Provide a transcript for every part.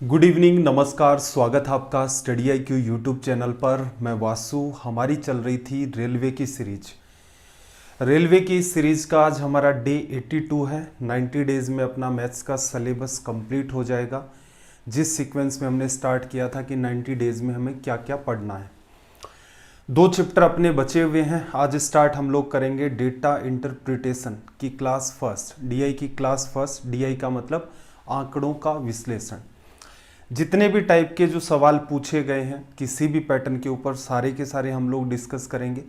Good evening, नमस्कार। स्वागत है आपका स्टडी IQ यूट्यूब चैनल पर। मैं वासु। हमारी चल रही थी रेलवे की सीरीज। रेलवे की सीरीज का आज हमारा डे 82 है। 90 डेज में अपना मैथ्स का सिलेबस कंप्लीट हो जाएगा, जिस सीक्वेंस में हमने स्टार्ट किया था कि 90 डेज में हमें क्या क्या पढ़ना है। 2 चैप्टर अपने बचे हुए हैं। आज स्टार्ट हम लोग करेंगे डेटा इंटरप्रिटेशन की क्लास फर्स्ट, DI की क्लास फर्स्ट। DI का मतलब आंकड़ों का विश्लेषण। जितने भी टाइप के जो सवाल पूछे गए हैं किसी भी पैटर्न के ऊपर, सारे के सारे हम लोग डिस्कस करेंगे।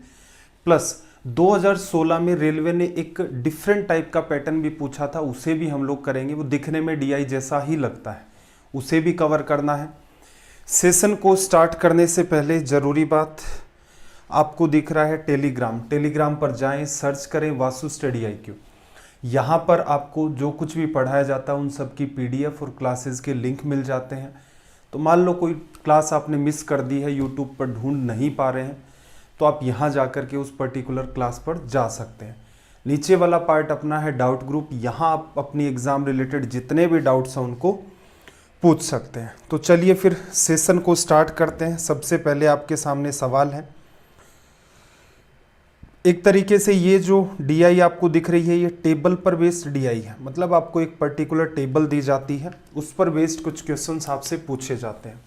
प्लस 2016 में रेलवे ने एक डिफरेंट टाइप का पैटर्न भी पूछा था, उसे भी हम लोग करेंगे। वो दिखने में DI जैसा ही लगता है, उसे भी कवर करना है। सेशन को स्टार्ट करने से पहले ज़रूरी बात, आपको दिख रहा है टेलीग्राम पर जाएं, सर्च करें वासु स्टडी IQ। यहाँ पर आपको जो कुछ भी पढ़ाया जाता है उन सब की PDF और क्लासेस के लिंक मिल जाते हैं। तो मान लो कोई क्लास आपने मिस कर दी है, यूट्यूब पर ढूंढ नहीं पा रहे हैं, तो आप यहाँ जा कर के उस पर्टिकुलर क्लास पर जा सकते हैं। नीचे वाला पार्ट अपना है डाउट ग्रुप। यहाँ आप अपनी एग्ज़ाम रिलेटेड जितने भी डाउट्स हैं उनको पूछ सकते हैं। तो चलिए फिर सेशन को स्टार्ट करते हैं। सबसे पहले आपके सामने सवाल है। एक तरीके से ये जो DI आपको दिख रही है, ये टेबल पर बेस्ड DI है। मतलब आपको एक पर्टिकुलर टेबल दी जाती है, उस पर बेस्ड कुछ क्वेश्चंस आपसे पूछे जाते हैं।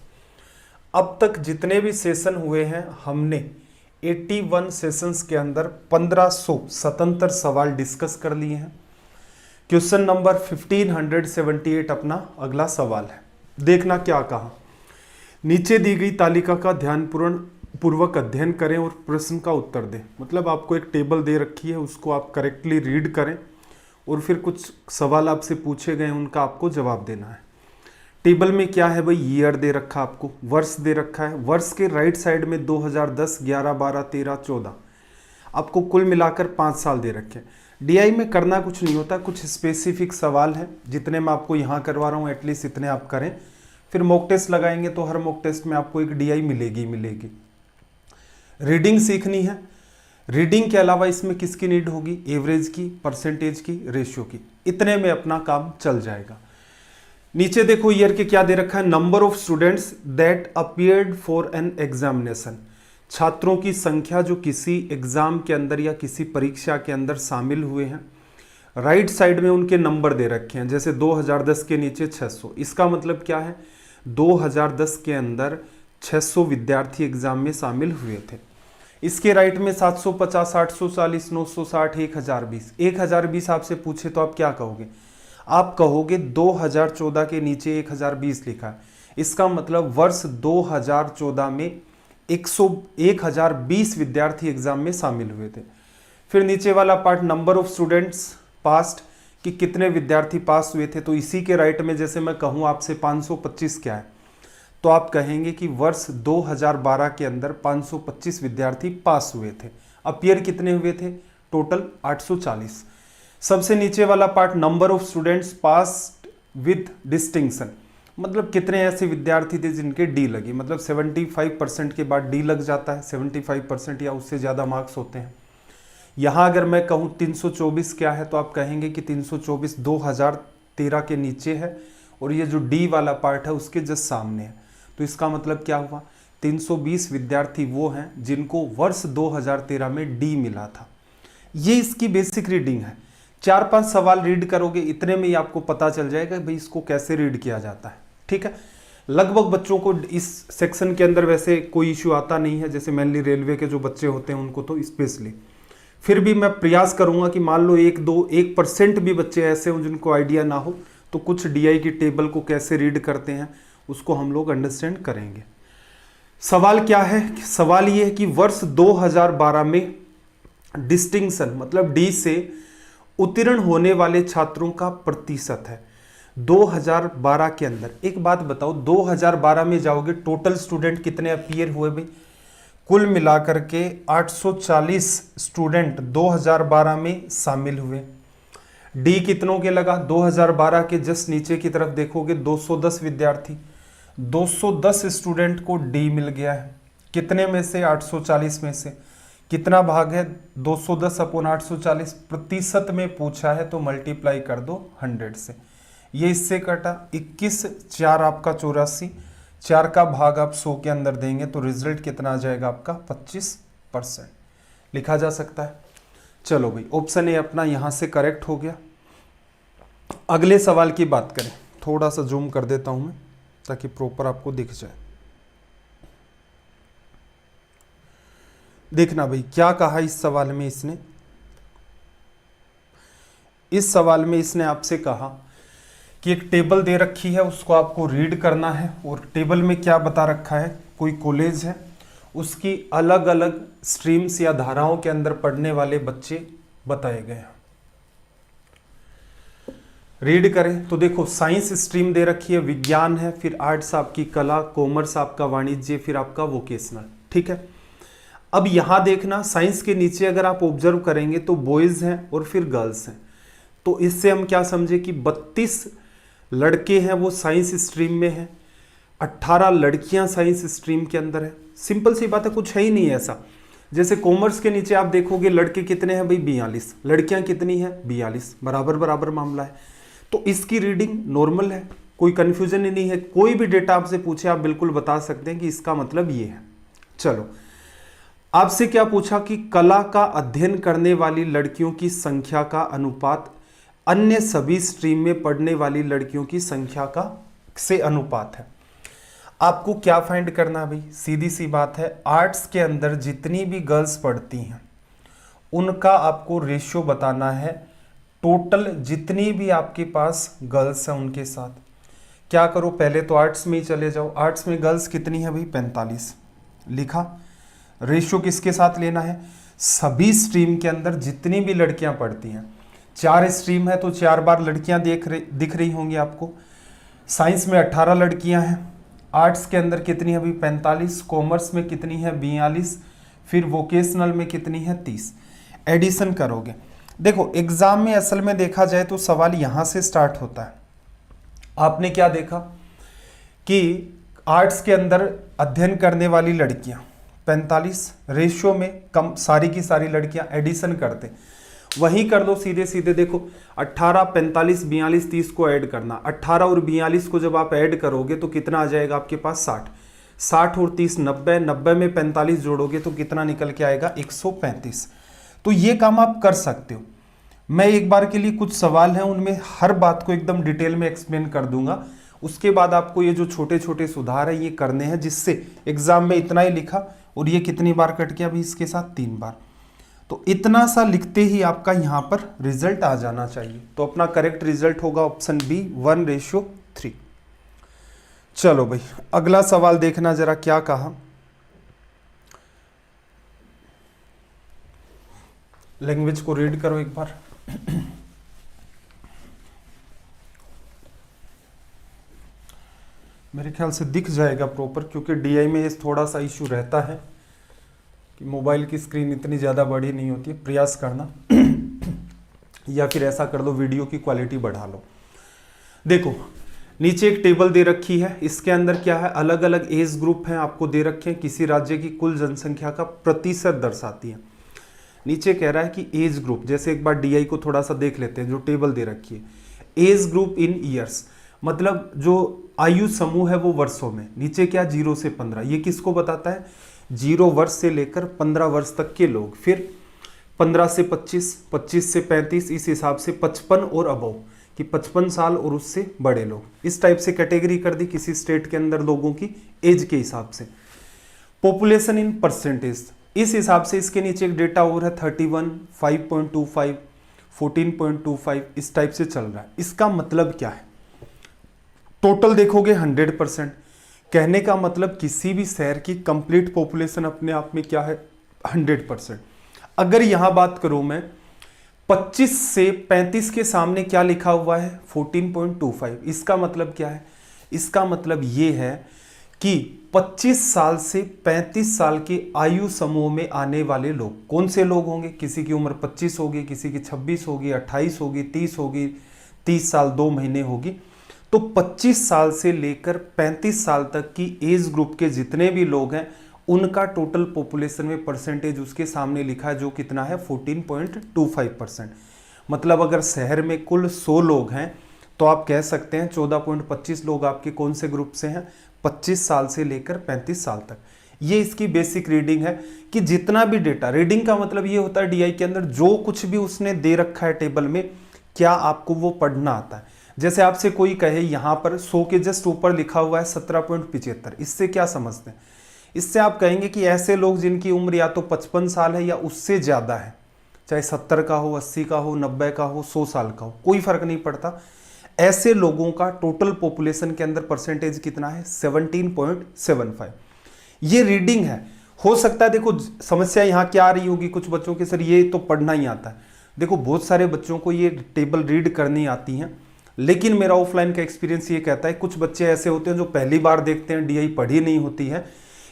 अब तक जितने भी सेशन हुए हैं, हमने 81 सेशंस के अंदर 1500 स्वतंत्र सवाल डिस्कस कर लिए हैं। क्वेश्चन नंबर 1578 अपना अगला सवाल है। देखना क्या कहा। नीचे दी गई तालिका का ध्यानपूर्वक अध्ययन करें और प्रश्न का उत्तर दें। मतलब आपको एक टेबल दे रखी है, उसको आप करेक्टली रीड करें और फिर कुछ सवाल आपसे पूछे गए, उनका आपको जवाब देना है। टेबल में क्या है भाई, ईयर दे रखा, आपको वर्ष दे रखा है। वर्ष के राइट साइड में 2010, 11, 12, 13, 14, आपको कुल मिलाकर 5 साल दे रखे। DI में करना कुछ नहीं होता, कुछ स्पेसिफिक सवाल है जितने मैं आपको यहाँ करवा रहा हूँ, एटलीस्ट इतने आप करें। फिर मॉक टेस्ट लगाएंगे तो हर मॉक टेस्ट में आपको एक DI मिलेगी। रीडिंग सीखनी है। रीडिंग के अलावा इसमें किसकी नीड होगी, एवरेज की, परसेंटेज की, रेशियो की। इतने में अपना काम चल जाएगा। नीचे देखो ईयर के क्या दे रखा है, number of students that appeared for an examination. छात्रों की संख्या जो किसी एग्जाम के अंदर या किसी परीक्षा के अंदर शामिल हुए हैं। राइट साइड में उनके नंबर दे रखे हैं, जैसे 2010 के नीचे 600। इसका मतलब क्या है, 2010 के अंदर 600 विद्यार्थी एग्जाम में शामिल हुए थे। इसके राइट में 750, 840, 960, 1020। 1020 आपसे पूछे तो आप क्या कहोगे, आप कहोगे 2014 के नीचे 1020 लिखा है। इसका मतलब वर्ष 2014 में 1020 विद्यार्थी एग्जाम में शामिल हुए थे। फिर नीचे वाला part, number of students past, कि कितने विद्यार्थी पास हुए थे। तो इसी के राइट में जैसे मैं कहूँ आपसे 525 क्या है, तो आप कहेंगे कि वर्ष 2012 के अंदर 525 विद्यार्थी पास हुए थे। अपीयर कितने हुए थे, टोटल 840। सबसे नीचे वाला part, number of students pass with distinction, मतलब कितने ऐसे विद्यार्थी थे जिनके D लगी। मतलब 75% के बाद D लग जाता है, 75% या उससे ज़्यादा मार्क्स होते हैं। यहाँ अगर मैं कहूँ 324 क्या है, तो आप कहेंगे कि 324 2013 के नीचे है और ये जो D वाला पार्ट है उसके जस्ट सामने है। तो इसका मतलब क्या हुआ, 320 विद्यार्थी वो हैं जिनको वर्ष 2013 में D मिला था। ये इसकी बेसिक रीडिंग है। 4-5 सवाल रीड करोगे, इतने में ही आपको पता चल जाएगा भाई इसको कैसे रीड किया जाता है। ठीक है, लगभग बच्चों को इस सेक्शन के अंदर वैसे कोई इश्यू आता नहीं है, जैसे मेनली रेलवे के जो बच्चे होते हैं उनको तो स्पेशली। फिर भी मैं प्रयास करूंगा कि मान लो 1% भी बच्चे ऐसे हों जिनको आइडिया ना हो, तो कुछ DI की टेबल को कैसे रीड करते हैं उसको हम लोग अंडरस्टैंड करेंगे। सवाल क्या है, सवाल ये है कि वर्ष 2012 में डिस्टिंक्शन मतलब D से उत्तीर्ण होने वाले छात्रों का प्रतिशत है 2012 के अंदर। एक बात बताओ, 2012 में जाओगे, टोटल स्टूडेंट कितने अपीयर हुए भाई, कुल मिलाकर के 840 स्टूडेंट 2012 में शामिल हुए। D कितनों के लगा, 2012 के जस्ट नीचे की तरफ देखोगे 210 विद्यार्थी, 210 स्टूडेंट को D मिल गया है। कितने में से, 840 में से। कितना भाग है, 210 अपॉन 840। प्रतिशत में पूछा है तो मल्टीप्लाई कर दो 100 से। ये इससे कटा 21, 4 आपका 84, 4 का भाग आप 100 के अंदर देंगे तो रिजल्ट कितना आ जाएगा आपका 25% लिखा जा सकता है। चलो भाई, ऑप्शन ए अपना यहां से करेक्ट हो गया। अगले सवाल की बात करें, थोड़ा सा जूम कर देता हूं मैं ताकि प्रॉपर आपको दिख जाए। देखना भाई क्या कहा इस सवाल में इसने। इस सवाल में इसने आपसे कहा कि एक टेबल दे रखी है, उसको आपको रीड करना है और टेबल में क्या बता रखा है, कोई कॉलेज है, उसकी अलग अलग स्ट्रीम्स या धाराओं के अंदर पढ़ने वाले बच्चे बताए गए हैं। रीड करें तो देखो, साइंस स्ट्रीम दे रखी है, विज्ञान है, फिर आर्ट्स आपकी कला, कॉमर्स आपका वाणिज्य, फिर आपका वोकेशनल। ठीक है, अब यहां देखना साइंस के नीचे अगर आप ऑब्जर्व करेंगे तो बॉयज हैं और फिर गर्ल्स हैं। तो इससे हम क्या समझे कि 32 लड़के हैं वो साइंस स्ट्रीम में हैं, 18 लड़कियां साइंस स्ट्रीम के अंदर है। सिंपल सी बात है, कुछ है ही नहीं ऐसा। जैसे कॉमर्स के नीचे आप देखोगे लड़के कितने हैं भाई 42, लड़कियां कितनी है 42, बराबर बराबर मामला है। तो इसकी रीडिंग नॉर्मल है, कोई कंफ्यूजन ही नहीं है। कोई भी डेटा आपसे पूछे आप बिल्कुल बता सकते हैं कि इसका मतलब ये है। चलो, आपसे क्या पूछा कि कला का अध्ययन करने वाली लड़कियों की संख्या का अनुपात अन्य सभी स्ट्रीम में पढ़ने वाली लड़कियों की संख्या का से अनुपात है। आपको क्या फाइंड करना है भाई, सीधी सी बात है, आर्ट्स के अंदर जितनी भी गर्ल्स पढ़ती हैं उनका आपको रेशियो बताना है, टोटल जितनी भी आपके पास गर्ल्स हैं उनके साथ। क्या करो, पहले तो आर्ट्स में ही चले जाओ। आर्ट्स में गर्ल्स कितनी है भाई 45, लिखा। रेशियो किसके साथ लेना है, सभी स्ट्रीम के अंदर जितनी भी लड़कियां पढ़ती हैं। 4 स्ट्रीम है तो 4 बार लड़कियां दिख रही होंगी आपको। साइंस में 18 लड़कियां हैं, आर्ट्स के अंदर कितनी है भाई 45, कॉमर्स में कितनी है 42, फिर वोकेशनल में कितनी है 30। एडिशन करोगे, देखो एग्जाम में असल में देखा जाए तो सवाल यहां से स्टार्ट होता है। आपने क्या देखा कि आर्ट्स के अंदर अध्ययन करने वाली लड़कियां 45, रेशियो में कम सारी की सारी लड़कियां, एडिशन करते वहीं कर दो सीधे सीधे। देखो 18, 45, 42, 30 को ऐड करना, 18 और 42 को जब आप ऐड करोगे तो कितना आ जाएगा आपके पास 60, 60 और 30 90, 90 में 45 जोड़ोगे तो कितना निकल के आएगा 135। तो ये काम आप कर सकते हो। मैं एक बार के लिए कुछ सवाल हैं उनमें हर बात को एकदम डिटेल में एक्सप्लेन कर दूंगा, उसके बाद आपको ये जो छोटे छोटे सुधार है ये करने हैं, जिससे एग्जाम में इतना ही लिखा और ये कितनी बार कट गया अभी इसके साथ 3 बार। तो इतना सा लिखते ही आपका यहां पर रिजल्ट आ जाना चाहिए। तो अपना करेक्ट रिजल्ट होगा ऑप्शन बी 1:3। चलो भाई, अगला सवाल देखना जरा क्या कहा। लैंग्वेज को रीड करो एक बार। मेरे ख्याल से दिख जाएगा प्रॉपर, क्योंकि डीआई में ये थोड़ा सा इशू रहता है कि मोबाइल की स्क्रीन इतनी ज़्यादा बड़ी नहीं होती है। प्रयास करना या फिर ऐसा कर लो वीडियो की क्वालिटी बढ़ा लो। देखो नीचे एक टेबल दे रखी है, इसके अंदर क्या है, अलग अलग एज ग्रुप हैं आपको दे रखे हैं, किसी राज्य की कुल जनसंख्या का प्रतिशत दर्शाती है। नीचे कह रहा है कि एज ग्रुप, जैसे एक बार डीआई को थोड़ा सा देख लेते हैं, जो टेबल दे रखी है एज ग्रुप इन ईयर्स, मतलब जो आयु समूह है वो वर्षों में। नीचे क्या 0 से 15, ये किसको बताता है, 0 वर्ष से लेकर 15 वर्ष तक के लोग। फिर 15 से 25, 25 से 35, इस हिसाब से 55 और अबव कि 55 साल और उससे बड़े लोग। इस टाइप से कैटेगरी कर दी किसी स्टेट के अंदर लोगों की एज के हिसाब से। पॉपुलेशन इन परसेंटेज, इस हिसाब से इसके नीचे एक डेटा और है 31, 5.25, 14.25, इस टाइप से चल रहा है। इसका मतलब क्या है, टोटल देखोगे 100%, कहने का मतलब किसी भी शहर की कंप्लीट पॉपुलेशन अपने आप में क्या है 100%। अगर यहां बात करूं मैं 25 से 35 के सामने क्या लिखा हुआ है 14.25, इसका मतलब क्या है, इसका मतलब ये है कि 25 साल से 35 साल के आयु समूह में आने वाले लोग कौन से लोग होंगे, किसी की उम्र 25 होगी, किसी की 26 होगी, 28 होगी, 30 होगी, 30 साल 2 महीने होगी। तो 25 साल से लेकर 35 साल तक की एज ग्रुप के जितने भी लोग हैं उनका टोटल पॉपुलेशन में परसेंटेज उसके सामने लिखा है, जो कितना है 14.25%। मतलब अगर शहर में कुल 100 लोग हैं तो आप कह सकते हैं 14.25 लोग आपके कौन से ग्रुप से हैं, 25 साल से लेकर 35 साल तक। ये इसकी बेसिक रीडिंग है कि जितना भी डेटा, रीडिंग का मतलब ये होता है डीआई के अंदर जो कुछ भी उसने दे रखा है टेबल में, क्या आपको वो पढ़ना आता है। जैसे आपसे कोई कहे यहाँ पर 100 के जस्ट ऊपर लिखा हुआ है 17.75, इससे क्या समझते हैं? इससे आप कहेंगे कि ऐसे लोग जिनकी उम्र या तो 55 साल है या उससे ज़्यादा है, चाहे 70 का हो, 80 का हो, 90 का हो, 100 साल का हो, कोई फर्क नहीं पड़ता, ऐसे लोगों का टोटल पॉपुलेशन के अंदर परसेंटेज कितना है, 17.75। ये रीडिंग है। हो सकता है, देखो समस्या यहाँ क्या आ रही होगी कुछ बच्चों के, सर ये तो पढ़ना ही आता है। देखो बहुत सारे बच्चों को ये टेबल रीड करनी आती हैं, लेकिन मेरा ऑफलाइन का एक्सपीरियंस ये कहता है कुछ बच्चे ऐसे होते हैं जो पहली बार देखते हैं, डीआई पढ़ी नहीं होती है,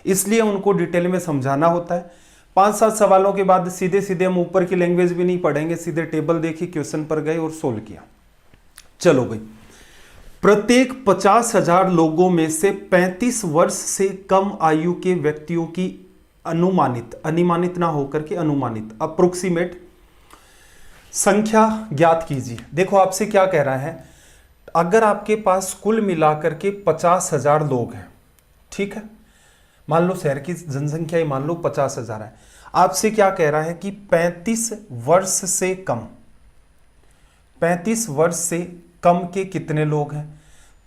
इसलिए उनको डिटेल में समझाना होता है। 5-7 सवालों के बाद सीधे सीधे हम ऊपर की लैंग्वेज भी नहीं पढ़ेंगे, सीधे टेबल देखी, क्वेश्चन पर गए और सोल्व किया। चलो भाई, प्रत्येक 50,000 लोगों में से 35 वर्ष से कम आयु के व्यक्तियों की अनुमानित ना होकर के अनुमानित अप्रोक्सीमेट संख्या ज्ञात कीजिए। देखो आपसे क्या कह रहा है, अगर आपके पास कुल मिलाकर के 50,000 लोग हैं, ठीक है, मान लो शहर की जनसंख्या ही मान लो 50,000 है, आपसे क्या कह रहा है कि 35 वर्ष से कम, 35 वर्ष से कम के कितने लोग हैं।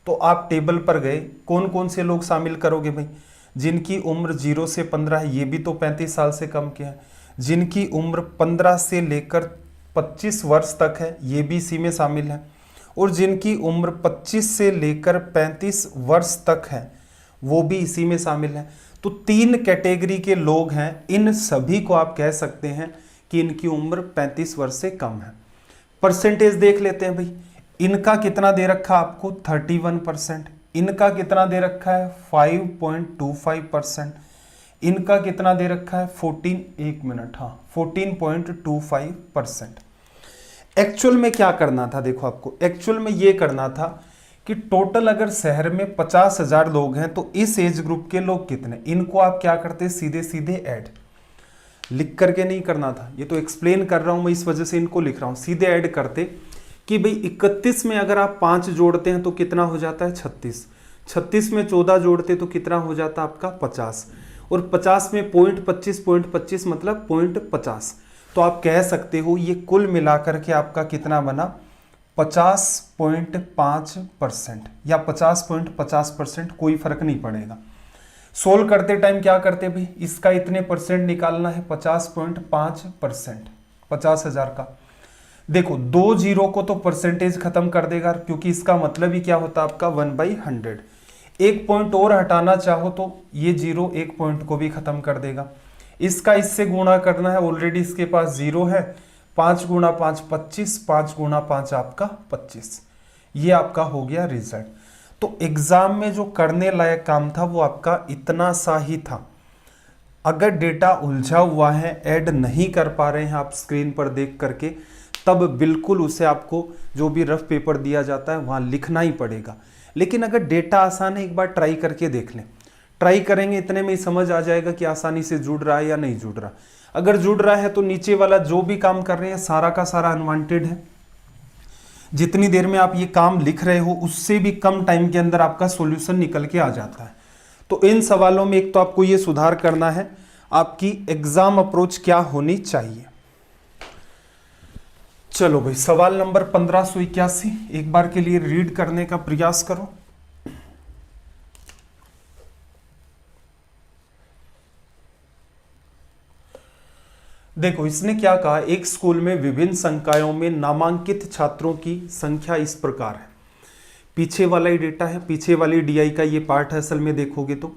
तो आप टेबल पर गए, कौन कौन से लोग शामिल करोगे भाई, जिनकी उम्र 0 से 15 है, ये भी तो 35 साल से कम के हैं, जिनकी उम्र 15 से लेकर 25 वर्ष तक है, ये भी इसी में शामिल है, और जिनकी उम्र 25 से लेकर 35 वर्ष तक है, वो भी इसी में शामिल है। तो 3 कैटेगरी के लोग हैं, इन सभी को आप कह सकते हैं कि इनकी उम्र 35 वर्ष से कम है। परसेंटेज देख लेते हैं भाई, इनका कितना दे रखा है आपको 31%, इनका कितना दे रखा है 5.25%, इनका कितना दे रखा है 14.25%। एक्चुअल में क्या करना था, देखो आपको एक्चुअल में ये करना था कि टोटल अगर शहर में 50,000 लोग हैं तो इस एज ग्रुप के लोग कितने, इनको आप क्या करते, सीधे सीधे ऐड, लिख करके नहीं करना था, ये तो एक्सप्लेन कर रहा हूं मैं, इस वजह से इनको लिख रहा हूं। सीधे ऐड करते कि भाई 31 में अगर आप 5 जोड़ते हैं तो कितना हो जाता है 36, 36 में 14 जोड़ते तो कितना हो जाता है आपका 50, और 50 में 0.25 मतलब 0.50। तो आप कह सकते हो ये कुल मिलाकर के आपका कितना बना 50.5% या 50.50%, कोई फर्क नहीं पड़ेगा। सोल्व करते टाइम क्या करते भाई, इसका इतने परसेंट निकालना है 50.5%, 50,000 का। देखो 2 जीरो को तो परसेंटेज खत्म कर देगा, क्योंकि इसका मतलब ही क्या होता है आपका 1/100। एक पॉइंट और हटाना चाहो तो ये जीरो एक पॉइंट को भी खत्म कर देगा। इसका इससे गुणा करना है, ऑलरेडी इसके पास 0 है, 5 गुणा 5 25, 5 गुणा 5 आपका 25, ये आपका हो गया रिजल्ट। तो एग्जाम में जो करने लायक काम था वो आपका इतना सा ही था। अगर डेटा उलझा हुआ है, ऐड नहीं कर पा रहे हैं आप स्क्रीन पर देख करके, तब बिल्कुल उसे आपको जो भी रफ पेपर दिया जाता है वहां लिखना ही पड़ेगा। लेकिन अगर डेटा आसान है, एक बार ट्राई करके देख लें, ट्राई करेंगे इतने में ही समझ आ जाएगा कि आसानी से जुड़ रहा है या नहीं जुड़ रहा। अगर जुड़ रहा है तो नीचे वाला जो भी काम कर रहे हैं सारा का सारा अनवांटेड है। जितनी देर में आप ये काम लिख रहे हो उससे भी कम टाइम के अंदर आपका सॉल्यूशन निकल के आ जाता है। तो इन सवालों में एक तो आपको ये सुधार करना है, आपकी एग्जाम अप्रोच क्या होनी चाहिए। चलो भाई, सवाल नंबर 1581 एक बार के लिए रीड करने का प्रयास करो। देखो इसने क्या कहा, एक स्कूल में विभिन्न संकायों में नामांकित छात्रों की संख्या इस प्रकार है। पीछे वाला ही डेटा है, पीछे वाली डीआई का ये पार्ट है। असल में देखोगे तो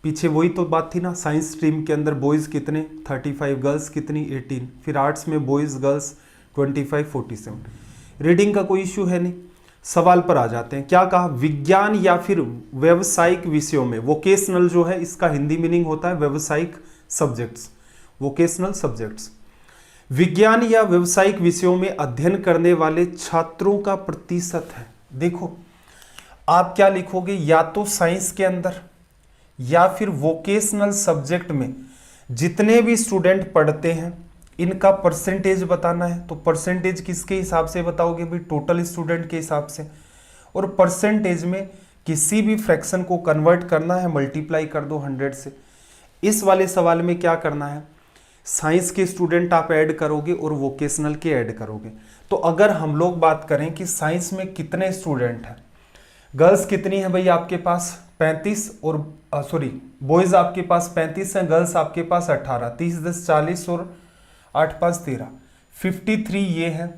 पीछे वही तो बात थी ना, साइंस स्ट्रीम के अंदर बॉयज़ कितने 35, गर्ल्स कितनी 18, फिर आर्ट्स में बॉयज़ गर्ल्स 25, 47। रीडिंग का कोई इश्यू है नहीं। सवाल पर आ जाते हैं, क्या कहा, विज्ञान या फिर व्यावसायिक विषयों में, वोकेशनल जो है इसका हिंदी मीनिंग होता है व्यावसायिक सब्जेक्ट्स, वोकेशनल सब्जेक्ट्स। विज्ञान या व्यावसायिक विषयों में अध्ययन करने वाले छात्रों का प्रतिशत है। देखो आप क्या लिखोगे, या तो साइंस के अंदर या फिर वोकेशनल सब्जेक्ट में जितने भी स्टूडेंट पढ़ते हैं इनका परसेंटेज बताना है। तो परसेंटेज किसके हिसाब से बताओगे भाई, टोटल स्टूडेंट के हिसाब से। और परसेंटेज में किसी भी फ्रैक्शन को कन्वर्ट करना है, मल्टीप्लाई कर दो 100 से। इस वाले सवाल में क्या करना है, साइंस के स्टूडेंट आप ऐड करोगे और वोकेशनल के ऐड करोगे। तो अगर हम लोग बात करें कि साइंस में कितने स्टूडेंट हैं, गर्ल्स कितनी है भाई आपके पास 35 और बॉयज आपके पास 35 हैं, गर्ल्स आपके पास 18, 30 10 40 और 8 5 13, 53 ये है।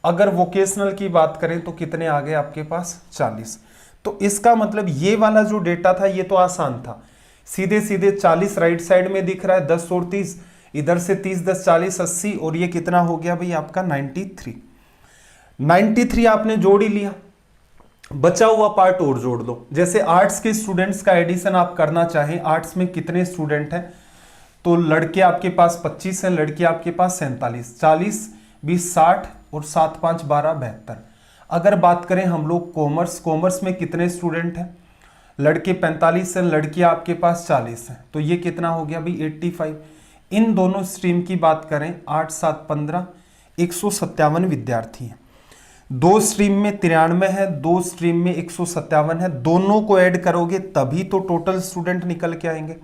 अगर वोकेशनल की बात करें तो कितने आ गए आपके पास 40। तो इसका मतलब ये वाला जो डेटा था ये तो आसान था, सीधे सीधे 40 राइट साइड में दिख रहा है, 10 और 30 इधर से 30 10 40 80 और ये कितना हो गया भाई आपका 93 आपने जोड़ ही लिया। बचा हुआ पार्ट और जोड़ दो। जैसे आर्ट्स के स्टूडेंट्स का एडिशन आप करना चाहें, आर्ट्स में कितने स्टूडेंट हैं, तो लड़के आपके पास 25 हैं, लड़के आपके पास 47, 40 20 60 और 7 5 12 72। अगर बात करें हम लोग कॉमर्स में कितने स्टूडेंट हैं, लड़के 45 हैं, लड़कियां आपके पास 40 हैं, तो ये कितना हो गया भाई 85। इन दोनों स्ट्रीम की बात करें 8 7 15 157 विद्यार्थी हैं। 2 स्ट्रीम में 93 है, 2 स्ट्रीम में 157 है, दोनों को ऐड करोगे तभी तो टोटल स्टूडेंट निकल के आएंगे।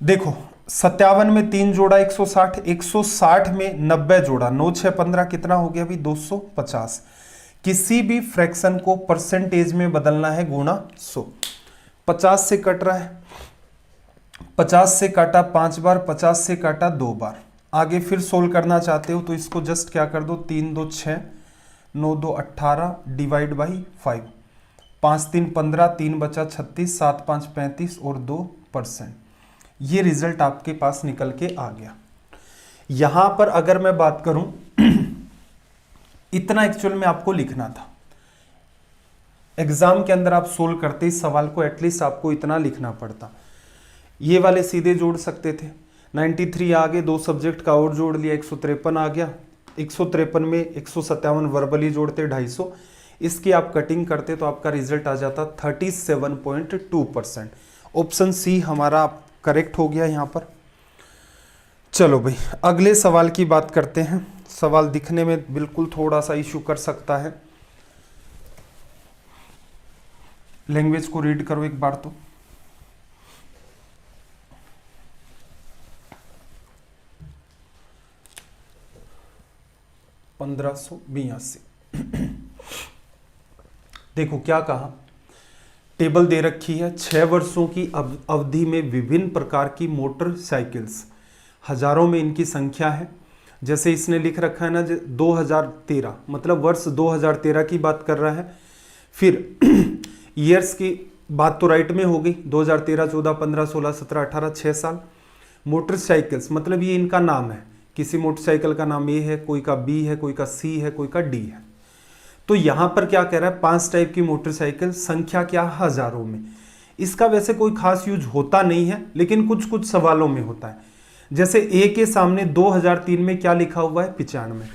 देखो 57 में 3 जोड़ा 160, 160 में 90 जोड़ा 9 6 15 कितना हो गया भाई 250। किसी भी फ्रैक्शन को परसेंटेज में बदलना है गुणा 100। 50 से कट रहा है, 50 से काटा 5 बार, 50 से काटा 2 बार। आगे फिर सोल्व करना चाहते हो तो इसको जस्ट क्या कर दो, 3 2 6 9 2 18 डिवाइड बाई 5, 5 3 15, 3 बचा 36, 7 5 35 और 2%। ये रिजल्ट आपके पास निकल के आ गया। यहां पर अगर मैं बात करूं इतना एक्चुअल में आपको लिखना था, एग्जाम के अंदर आप सोल्व करते इस सवाल को एटलीस्ट आपको इतना लिखना पड़ता। ये वाले सीधे जोड़ सकते थे, 93 आ गए, 2 सब्जेक्ट का और जोड़ लिया 153 आ गया, 153 में 157 वर्बली जोड़ते 250, इसकी आप कटिंग करते तो आपका रिजल्ट आ जाता 37.2%। ऑप्शन सी हमारा करेक्ट हो गया यहाँ पर। चलो भाई अगले सवाल की बात करते हैं। सवाल दिखने में बिल्कुल थोड़ा सा इशू कर सकता है, लैंग्वेज को रीड करो एक बार तो। देखो क्या कहा, टेबल दे रखी है, 6 वर्षों की अवधि में विभिन्न प्रकार की मोटरसाइकिल्स, हजारों में इनकी संख्या है। जैसे इसने लिख रखा है ना 2013, मतलब वर्ष 2013 की बात कर रहा है। फिर ईयर्स की बात तो राइट में हो गई, 2013 14 15 16 17 18 6 साल। मोटरसाइकिल्स मतलब ये इनका नाम है, किसी मोटरसाइकिल का नाम ए है, कोई का बी है, कोई का सी है, कोई का डी है। तो यहां पर क्या कह रहा है, 5 टाइप की मोटरसाइकिल, संख्या क्या हजारों में। इसका वैसे कोई खास यूज होता नहीं है, लेकिन कुछ कुछ सवालों में होता है। जैसे ए के सामने 2003 में क्या लिखा हुआ है 95,